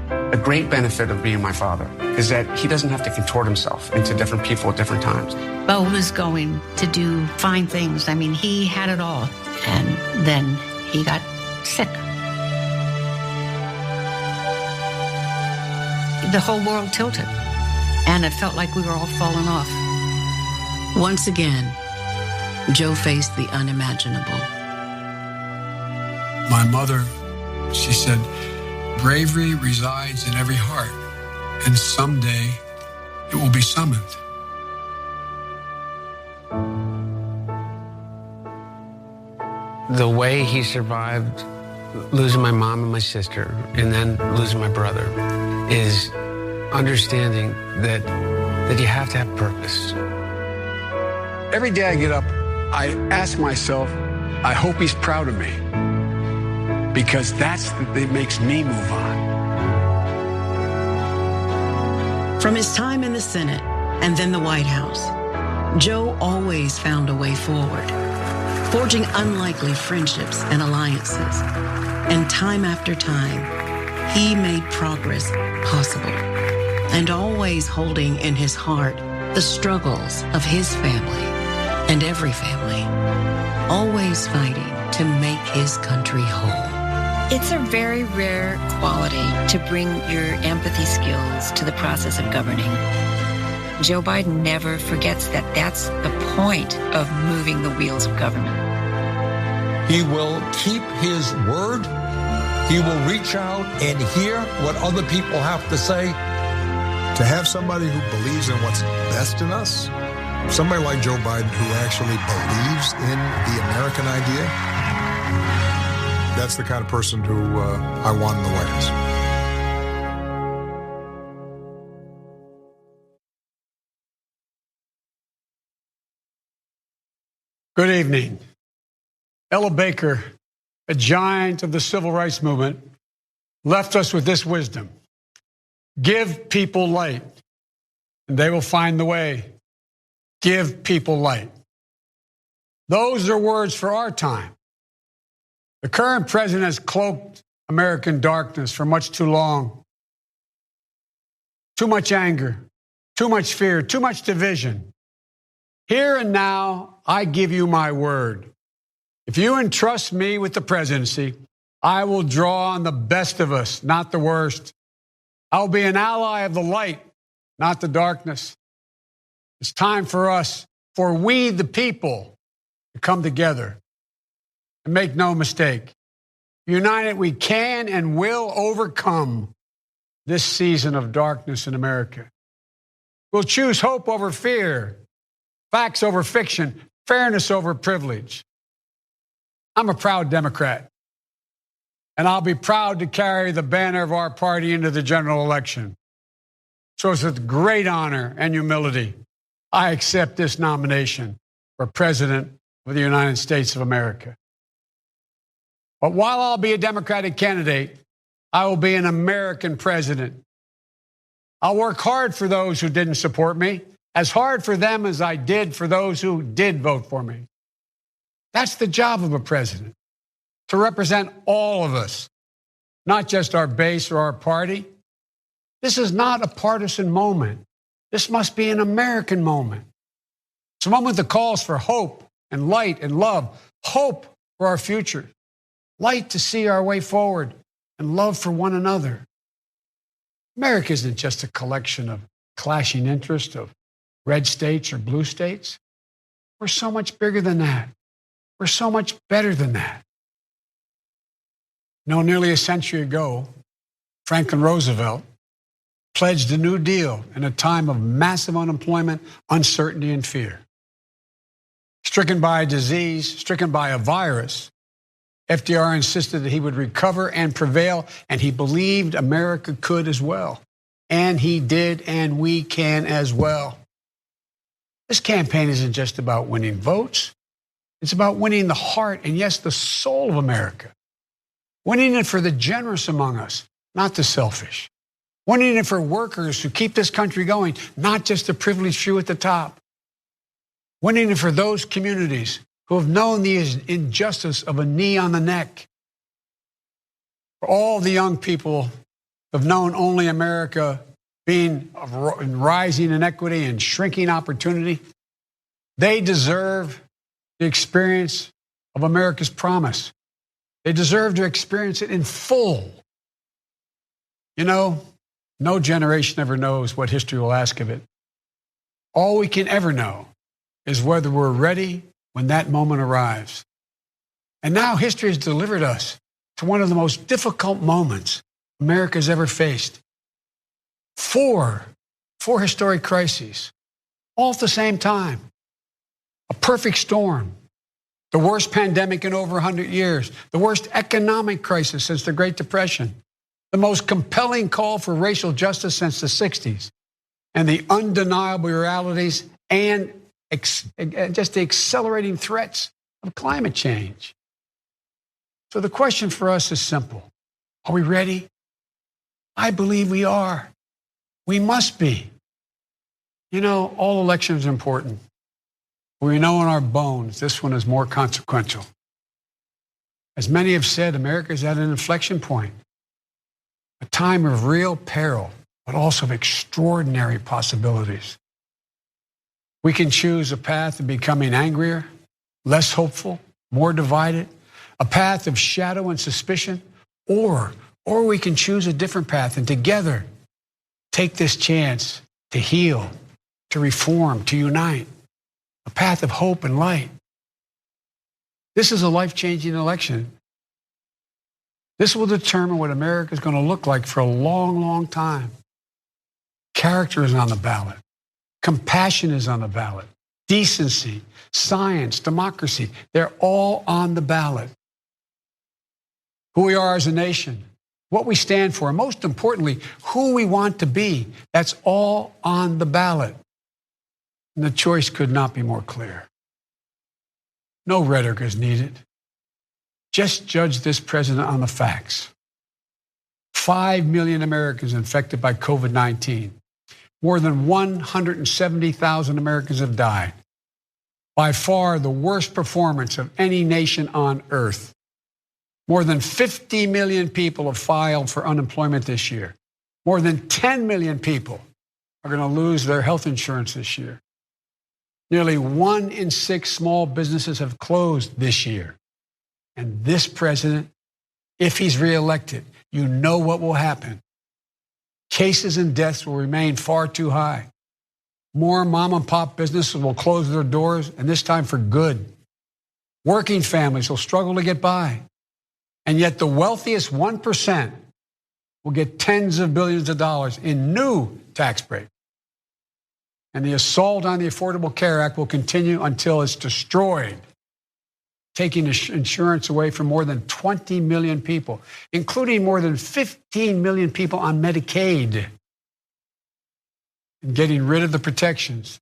A great benefit of being my father is that he doesn't have to contort himself into different people at different times. Bo was going to do fine things. I mean, he had it all. And then he got sick. The whole world tilted. And it felt like we were all falling off. Once again, Joe faced the unimaginable. My mother, she said, bravery resides in every heart, and someday it will be summoned. The way he survived losing my mom and my sister, and then losing my brother, is understanding that you have to have purpose. Every day I get up, I ask myself, I hope he's proud of me, because that's what makes me move on. From his time in the Senate and then the White House, Joe always found a way forward, forging unlikely friendships and alliances. And time after time, he made progress possible, and always holding in his heart the struggles of his family and every family. always fighting to make his country whole. It's a very rare quality to bring your empathy skills to the process of governing. Joe Biden never forgets that that's the point of moving the wheels of government. He will keep his word. He will reach out and hear what other people have to say. To have somebody who believes in what's best in us, somebody like Joe Biden who actually believes in the American idea, that's the kind of person who I want in the White House. Good evening. Ella Baker, a giant of the civil rights movement, left us with this wisdom. Give people light, and they will find the way. Give people light. Those are words for our time. The current president has cloaked American darkness for much too long. Too much anger, too much fear, too much division. Here and now, I give you my word. If you entrust me with the presidency, I will draw on the best of us, not the worst. I'll be an ally of the light, not the darkness. It's time for us, for we the people, to come together. And make no mistake, united we can and will overcome this season of darkness in America. We'll choose hope over fear, facts over fiction, fairness over privilege. I'm a proud Democrat, and I'll be proud to carry the banner of our party into the general election. So it's with great honor and humility, I accept this nomination for President of the United States of America. But while I'll be a Democratic candidate, I will be an American president. I'll work hard for those who didn't support me, as hard for them as I did for those who did vote for me. That's the job of a president, to represent all of us, not just our base or our party. This is not a partisan moment. This must be an American moment. It's a moment that calls for hope and light and love, hope for our future, light to see our way forward, and love for one another. America isn't just a collection of clashing interests of red states or blue states. We're so much bigger than that. We're so much better than that. You know, nearly a century ago, Franklin Roosevelt pledged a New Deal in a time of massive unemployment, uncertainty, and fear. Stricken by a disease, stricken by a virus, FDR insisted that he would recover and prevail, and he believed America could as well. And he did, and we can as well. This campaign isn't just about winning votes. It's about winning the heart and, yes, the soul of America. Winning it for the generous among us, not the selfish. Winning it for workers who keep this country going, not just the privileged few at the top. Winning it for those communities who have known the injustice of a knee on the neck. For all the young people who have known only America being in rising inequity and shrinking opportunity, they deserve the experience of America's promise. They deserve to experience it in full. You know, no generation ever knows what history will ask of it. All we can ever know is whether we're ready when that moment arrives. And now history has delivered us to one of the most difficult moments America's ever faced. Four historic crises, all at the same time. A perfect storm. The worst pandemic in over 100 years. The worst economic crisis since the Great Depression. The most compelling call for racial justice since the 60s. And the undeniable realities and just the accelerating threats of climate change. So the question for us is simple. Are we ready? I believe we are. We must be. You know, all elections are important. We know in our bones this one is more consequential. As many have said, America is at an inflection point. A time of real peril, but also of extraordinary possibilities. We can choose a path of becoming angrier, less hopeful, more divided, a path of shadow and suspicion, or we can choose a different path and together take this chance to heal, to reform, to unite, a path of hope and light. This is a life-changing election. This will determine what America is going to look like for a long, long time. Character is on the ballot. Compassion is on the ballot. Decency, science, democracy, they're all on the ballot. Who we are as a nation, what we stand for, and most importantly, who we want to be, that's all on the ballot. And the choice could not be more clear. No rhetoric is needed. Just judge this president on the facts. 5 million Americans infected by COVID-19. More than 170,000 Americans have died. By far the worst performance of any nation on earth. More than 50 million people have filed for unemployment this year. More than 10 million people are going to lose their health insurance this year. Nearly 1 in 6 small businesses have closed this year. And this president, if he's reelected, you know what will happen. Cases and deaths will remain far too high. More mom and pop businesses will close their doors, and this time for good. Working families will struggle to get by. And yet the wealthiest 1% will get tens of billions of dollars in new tax breaks. And the assault on the Affordable Care Act will continue until it's destroyed, taking insurance away from more than 20 million people, including more than 15 million people on Medicaid, and getting rid of the protections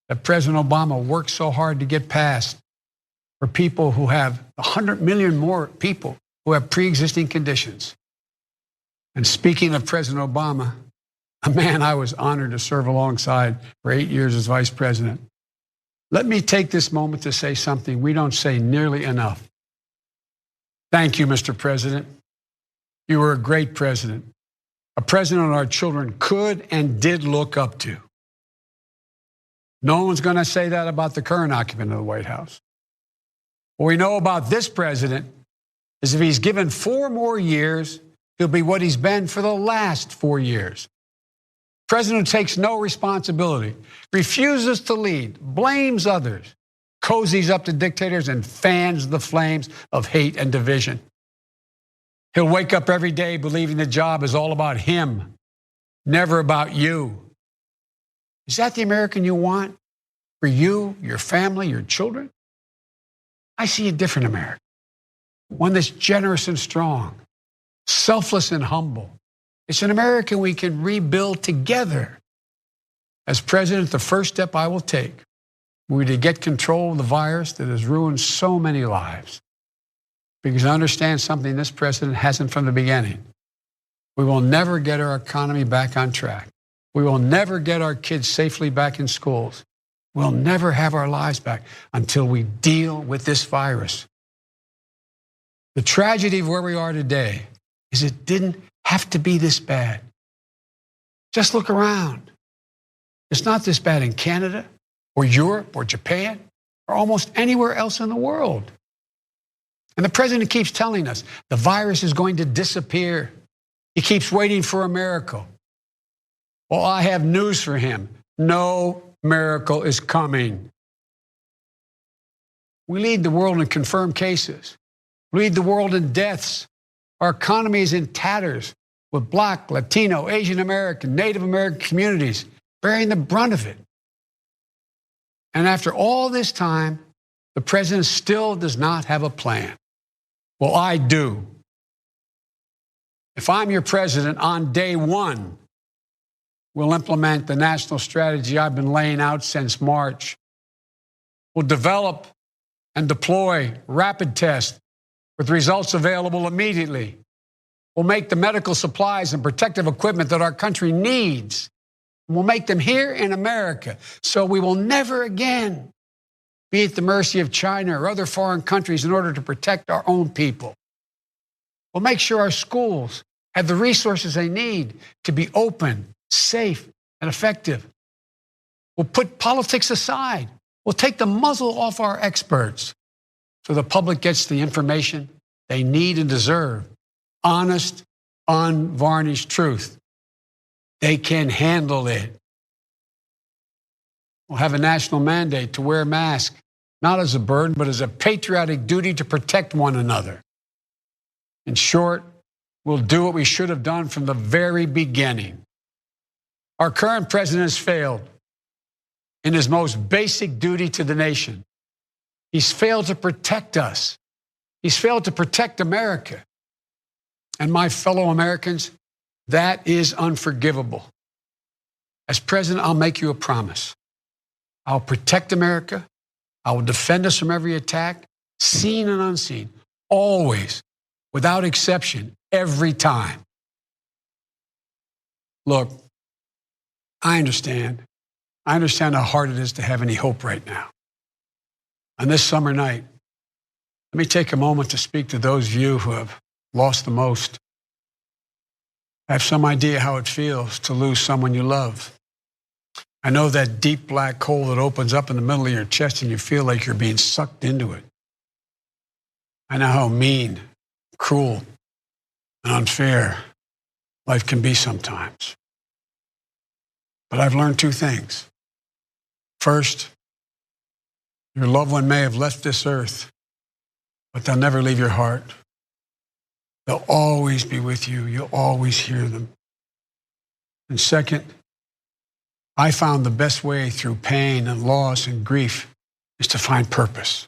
that President Obama worked so hard to get passed for people who have 100 million more people who have pre-existing conditions. And speaking of President Obama, a man I was honored to serve alongside for 8 years as vice president, let me take this moment to say something we don't say nearly enough. Thank you, Mr. President. You were a great president, a president our children could and did look up to. No one's going to say that about the current occupant of the White House. What we know about this president is if he's given 4 more years, he'll be what he's been for the last 4 years. President who takes no responsibility, refuses to lead, blames others, cozies up to dictators, and fans the flames of hate and division. He'll wake up every day believing the job is all about him, never about you. Is that the American you want for you, your family, your children? I see a different America, one that's generous and strong, selfless and humble. It's an America we can rebuild together. As president, the first step I will take will be to get control of the virus that has ruined so many lives. Because I understand something this president hasn't from the beginning. We will never get our economy back on track. We will never get our kids safely back in schools. We'll never have our lives back until we deal with this virus. The tragedy of where we are today is it didn't have to be this bad. Just look around. It's not this bad in Canada or Europe or Japan or almost anywhere else in the world. And the president keeps telling us the virus is going to disappear. He keeps waiting for a miracle. Well, I have news for him. No miracle is coming. We lead the world in confirmed cases. We lead the world in deaths. Our economy is in tatters with Black, Latino, Asian American, Native American communities bearing the brunt of it. And after all this time, the president still does not have a plan. Well, I do. If I'm your president, on day 1, we'll implement the national strategy I've been laying out since March. We'll develop and deploy rapid tests with results available immediately. We'll make the medical supplies and protective equipment that our country needs. We'll make them here in America, so we will never again be at the mercy of China or other foreign countries in order to protect our own people. We'll make sure our schools have the resources they need to be open, safe, and effective. We'll put politics aside. We'll take the muzzle off our experts. so the public gets the information they need and deserve. Honest, unvarnished truth. They can handle it. We'll have a national mandate to wear a mask, not as a burden, but as a patriotic duty to protect one another. In short, we'll do what we should have done from the very beginning. Our current president has failed in his most basic duty to the nation. He's failed to protect us. He's failed to protect America. And my fellow Americans, that is unforgivable. As president, I'll make you a promise. I'll protect America. I will defend us from every attack, seen and unseen, always, without exception, every time. Look, I understand. I understand how hard it is to have any hope right now. On this summer night, let me take a moment to speak to those of you who have lost the most. I have some idea how it feels to lose someone you love. I know that deep black hole that opens up in the middle of your chest and you feel like you're being sucked into it. I know how mean, cruel, and unfair life can be sometimes. But I've learned two things. First, your loved one may have left this earth, but they'll never leave your heart. They'll always be with you. You'll always hear them. And second, I found the best way through pain and loss and grief is to find purpose.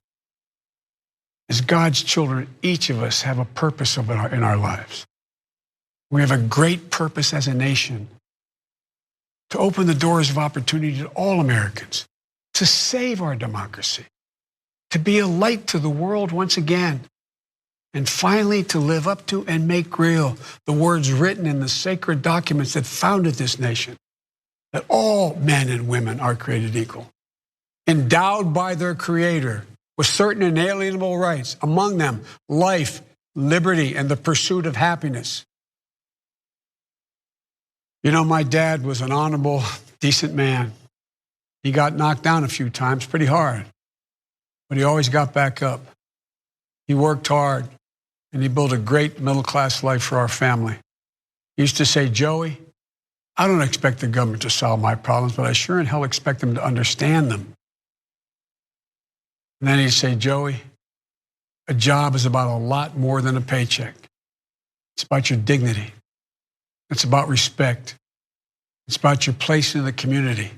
As God's children, each of us have a purpose in our lives. We have a great purpose as a nation to open the doors of opportunity to all Americans, to save our democracy, to be a light to the world once again, and finally to live up to and make real the words written in the sacred documents that founded this nation, that all men and women are created equal, endowed by their Creator with certain inalienable rights, among them life, liberty, and the pursuit of happiness. You know, my dad was an honorable, decent man. He got knocked down a few times, pretty hard, but he always got back up. He worked hard, and he built a great middle-class life for our family. He used to say, Joey, I don't expect the government to solve my problems, but I sure in hell expect them to understand them. And then he'd say, Joey, a job is about a lot more than a paycheck. It's about your dignity. It's about respect. It's about your place in the community.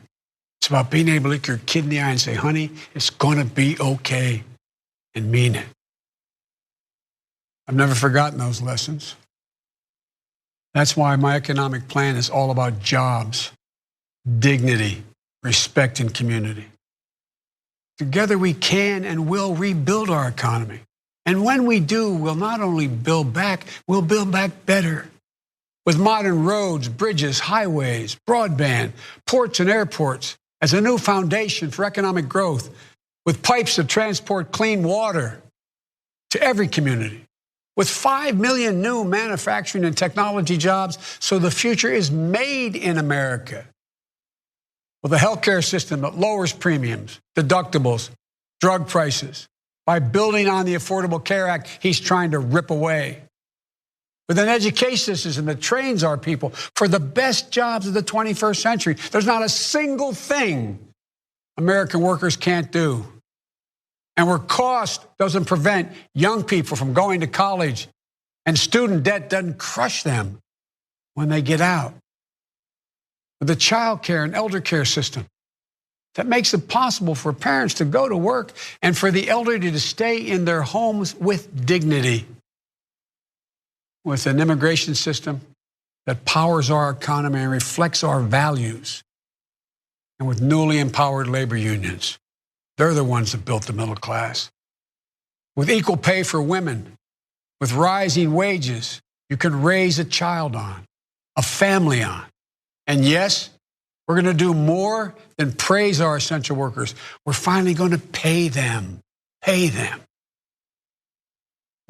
It's about being able to look your kid in the eye and say, honey, it's going to be okay, and mean it. I've never forgotten those lessons. That's why my economic plan is all about jobs, dignity, respect, and community. Together we can and will rebuild our economy. And when we do, we'll not only build back, we'll build back better. With modern roads, bridges, highways, broadband, ports and airports as a new foundation for economic growth, with pipes to transport clean water to every community, with 5 million new manufacturing and technology jobs, so the future is made in America. With a healthcare system that lowers premiums, deductibles, drug prices, by building on the Affordable Care Act he's trying to rip away. With an education system that trains our people for the best jobs of the 21st century. There's not a single thing American workers can't do. And where cost doesn't prevent young people from going to college and student debt doesn't crush them when they get out. With a child care and elder care system that makes it possible for parents to go to work and for the elderly to stay in their homes with dignity. With an immigration system that powers our economy and reflects our values. And with newly empowered labor unions. They're the ones that built the middle class. With equal pay for women, with rising wages, you can raise a child on, a family on. And yes, we're going to do more than praise our essential workers. We're finally going to pay them. Pay them.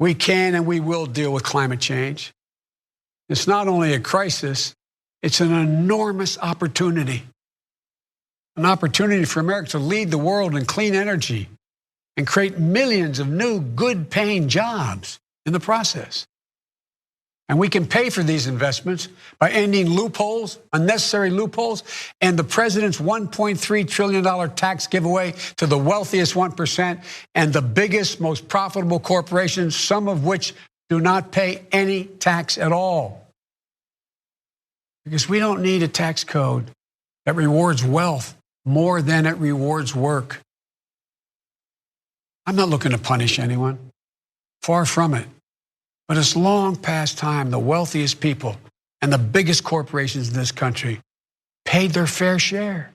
We can and we will deal with climate change. It's not only a crisis, it's an enormous opportunity. An opportunity for America to lead the world in clean energy and create millions of new, good-paying jobs in the process. And we can pay for these investments by ending loopholes, unnecessary loopholes, and the president's $1.3 trillion tax giveaway to the wealthiest 1% and the biggest, most profitable corporations, some of which do not pay any tax at all. Because we don't need a tax code that rewards wealth more than it rewards work. I'm not looking to punish anyone. Far from it. But it's long past time the wealthiest people and the biggest corporations in this country paid their fair share.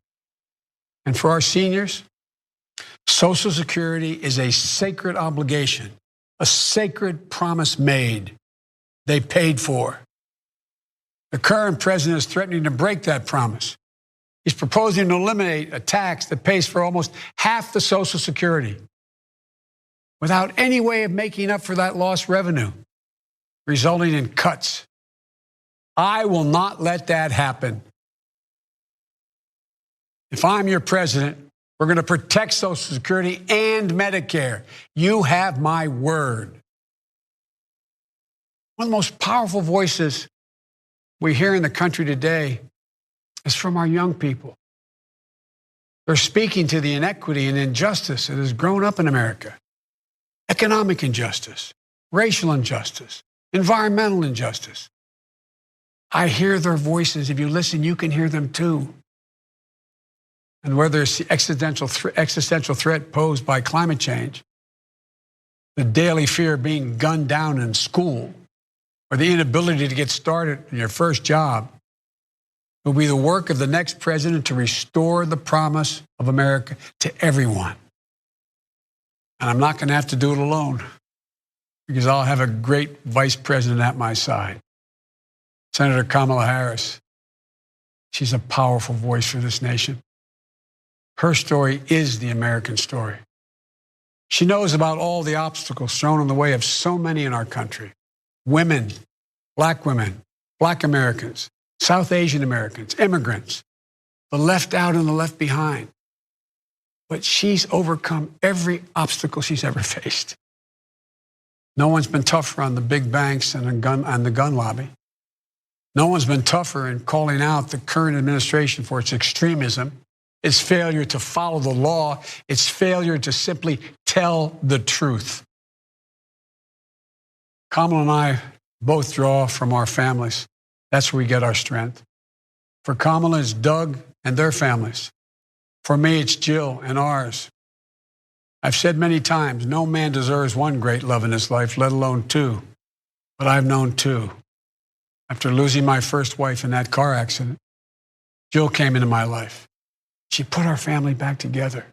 And for our seniors, Social Security is a sacred obligation, a sacred promise made. They paid for. The current president is threatening to break that promise. He's proposing to eliminate a tax that pays for almost half the Social Security without any way of making up for that lost revenue, resulting in cuts. I will not let that happen. If I'm your president, we're going to protect Social Security and Medicare. You have my word. One of the most powerful voices we hear in the country today is from our young people. They're speaking to the inequity and injustice that has grown up in America. Economic injustice, racial injustice, environmental injustice. I hear their voices. If you listen, you can hear them too. And whether it's the existential threat posed by climate change, the daily fear of being gunned down in school, or the inability to get started in your first job, it will be the work of the next president to restore the promise of America to everyone. And I'm not going to have to do it alone, because I'll have a great vice president at my side. Senator Kamala Harris. She's a powerful voice for this nation. Her story is the American story. She knows about all the obstacles thrown in the way of so many in our country. Women, Black Americans, South Asian Americans, immigrants, the left out and the left behind. But she's overcome every obstacle she's ever faced. No one's been tougher on the big banks and the gun lobby. No one's been tougher in calling out the current administration for its extremism, its failure to follow the law, its failure to simply tell the truth. Kamala and I both draw from our families. That's where we get our strength. For Kamala, it's Doug and their families. For me, it's Jill and ours. I've said many times, no man deserves one great love in his life, let alone two. But I've known two. After losing my first wife in that car accident, Jill came into my life. She put our family back together.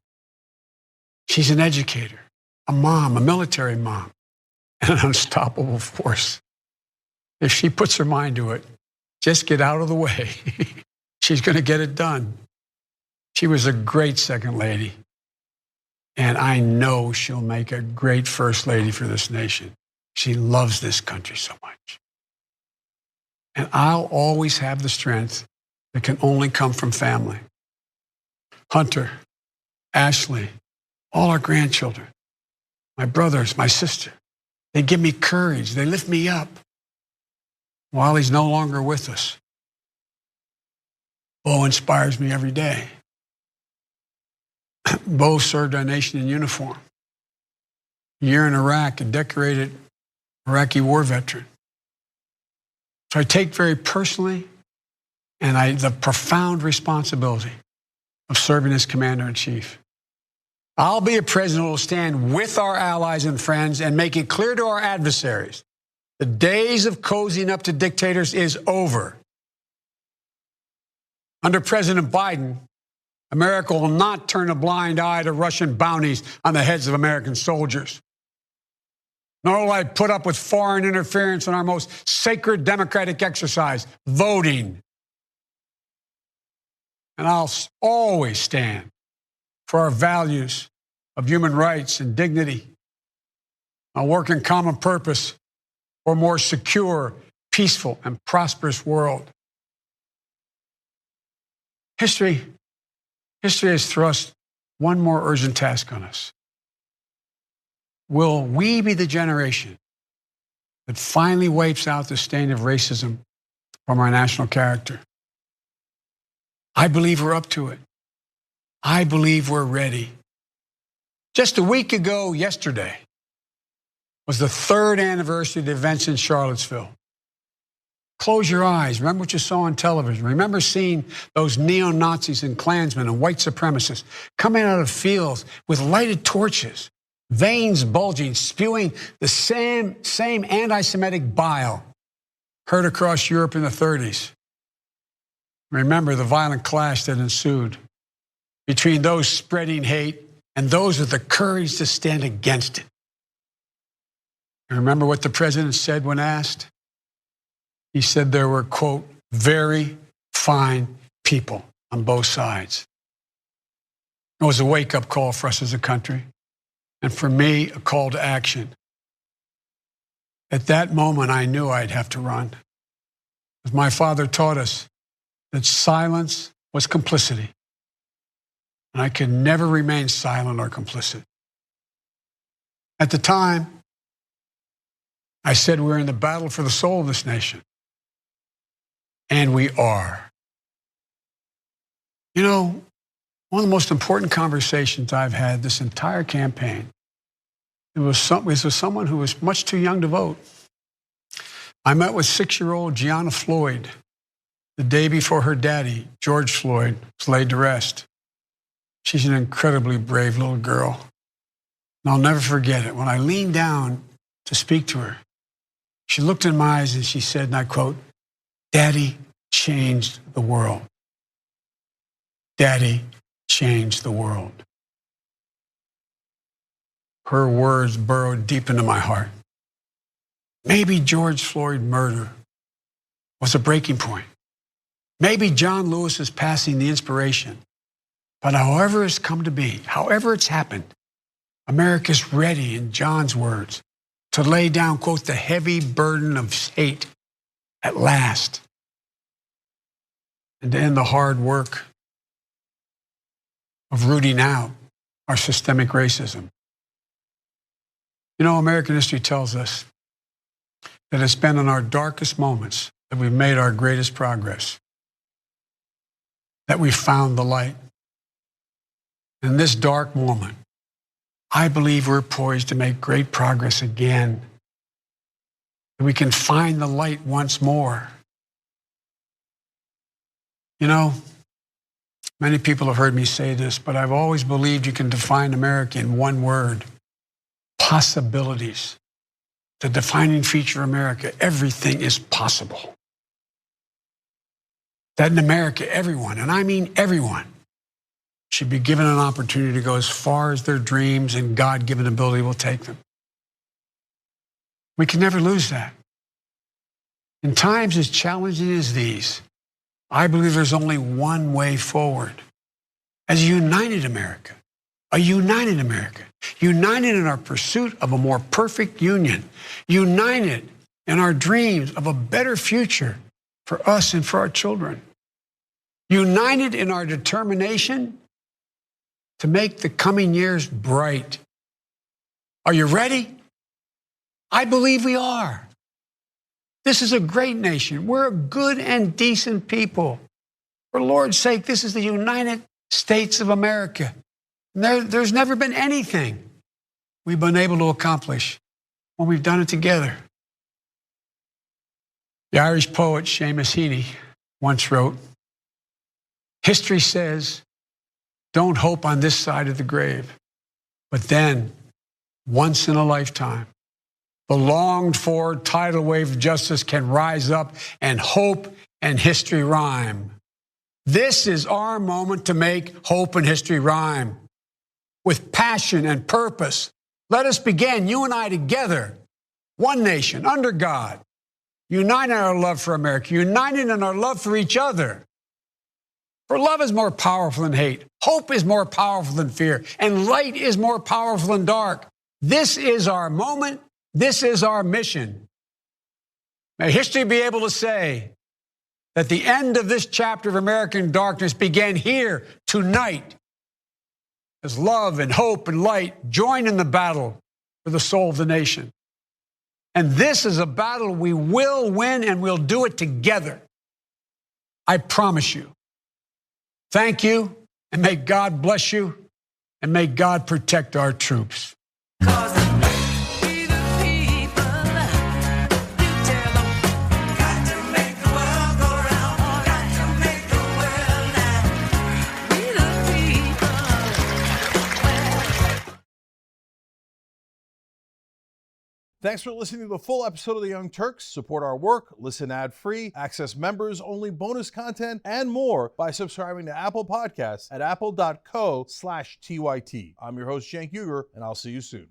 She's an educator, a mom, a military mom, and an unstoppable force. If she puts her mind to it, just get out of the way. She's going to get it done. She was a great second lady. And I know she'll make a great first lady for this nation. She loves this country so much. And I'll always have the strength that can only come from family. Hunter, Ashley, all our grandchildren, my brothers, my sister, they give me courage. They lift me up while he's no longer with us. Bo inspires me every day. Bo served our nation in uniform. A year in Iraq, a decorated Iraqi war veteran. So I take very personally the profound responsibility of serving as commander-in-chief. I'll be a president who will stand with our allies and friends and make it clear to our adversaries the days of cozying up to dictators is over. Under President Biden, America will not turn a blind eye to Russian bounties on the heads of American soldiers. Nor will I put up with foreign interference in our most sacred democratic exercise, voting. And I'll always stand for our values of human rights and dignity. I'll work in common purpose for a more secure, peaceful, and prosperous world. History has thrust one more urgent task on us. will we be the generation that finally wipes out the stain of racism from our national character? I believe we're up to it. I believe we're ready. Just a week ago yesterday was the 3rd anniversary of the events in Charlottesville. Close your eyes. Remember what you saw on television. Remember seeing those neo-Nazis and Klansmen and white supremacists coming out of fields with lighted torches, veins bulging, spewing the same anti-Semitic bile heard across Europe in the 30s. Remember the violent clash that ensued between those spreading hate and those with the courage to stand against it. And remember what the president said when asked? He said there were, quote, very fine people on both sides. It was a wake-up call for us as a country, and for me, a call to action. At that moment, I knew I'd have to run. As my father taught us that silence was complicity, and I could never remain silent or complicit. At the time, I said we're in the battle for the soul of this nation. And we are. You know, one of the most important conversations I've had this entire campaign, it was with someone who was much too young to vote. I met with 6-year-old Gianna Floyd the day before her daddy, George Floyd, was laid to rest. She's an incredibly brave little girl. And I'll never forget it. When I leaned down to speak to her, she looked in my eyes and she said, and I quote, "Daddy changed the world. Daddy changed the world." Her words burrowed deep into my heart. Maybe George Floyd's murder was a breaking point. Maybe John Lewis is passing the inspiration. But however it's come to be, however it's happened, America's ready, in John's words, to lay down, quote, the heavy burden of hate at last, and to end the hard work of rooting out our systemic racism. You know, American history tells us that it's been in our darkest moments that we've made our greatest progress, that we found the light. In this dark moment, I believe we're poised to make great progress again. That we can find the light once more. You know, many people have heard me say this, but I've always believed you can define America in one word: possibilities. The defining feature of America: everything is possible. That in America, everyone, and I mean everyone, should be given an opportunity to go as far as their dreams and God-given ability will take them. We can never lose that. In times as challenging as these, I believe there's only one way forward. As a united America, united in our pursuit of a more perfect union, united in our dreams of a better future for us and for our children, united in our determination to make the coming years bright. Are you ready? I believe we are. This is a great nation. We're a good and decent people. For Lord's sake, this is the United States of America. There's never been anything we've been able to accomplish when we've done it together. The Irish poet Seamus Heaney once wrote, "History says, don't hope on this side of the grave, but then, once in a lifetime, the longed-for tidal wave of justice can rise up and hope and history rhyme. This is our moment to make hope and history rhyme. With passion and purpose, let us begin, you and I together, one nation, under God, united in our love for America, united in our love for each other. For love is more powerful than hate. Hope is more powerful than fear. And light is more powerful than dark. This is our moment. This is our mission. May history be able to say that the end of this chapter of American darkness began here tonight, as love and hope and light join in the battle for the soul of the nation. And this is a battle we will win, and we'll do it together. I promise you. Thank you, and may God bless you, and may God protect our troops. Thanks for listening to the full episode of The Young Turks. Support our work, listen ad-free, access members-only bonus content, and more by subscribing to Apple Podcasts at apple.co/TYT. I'm your host, Cenk, and I'll see you soon.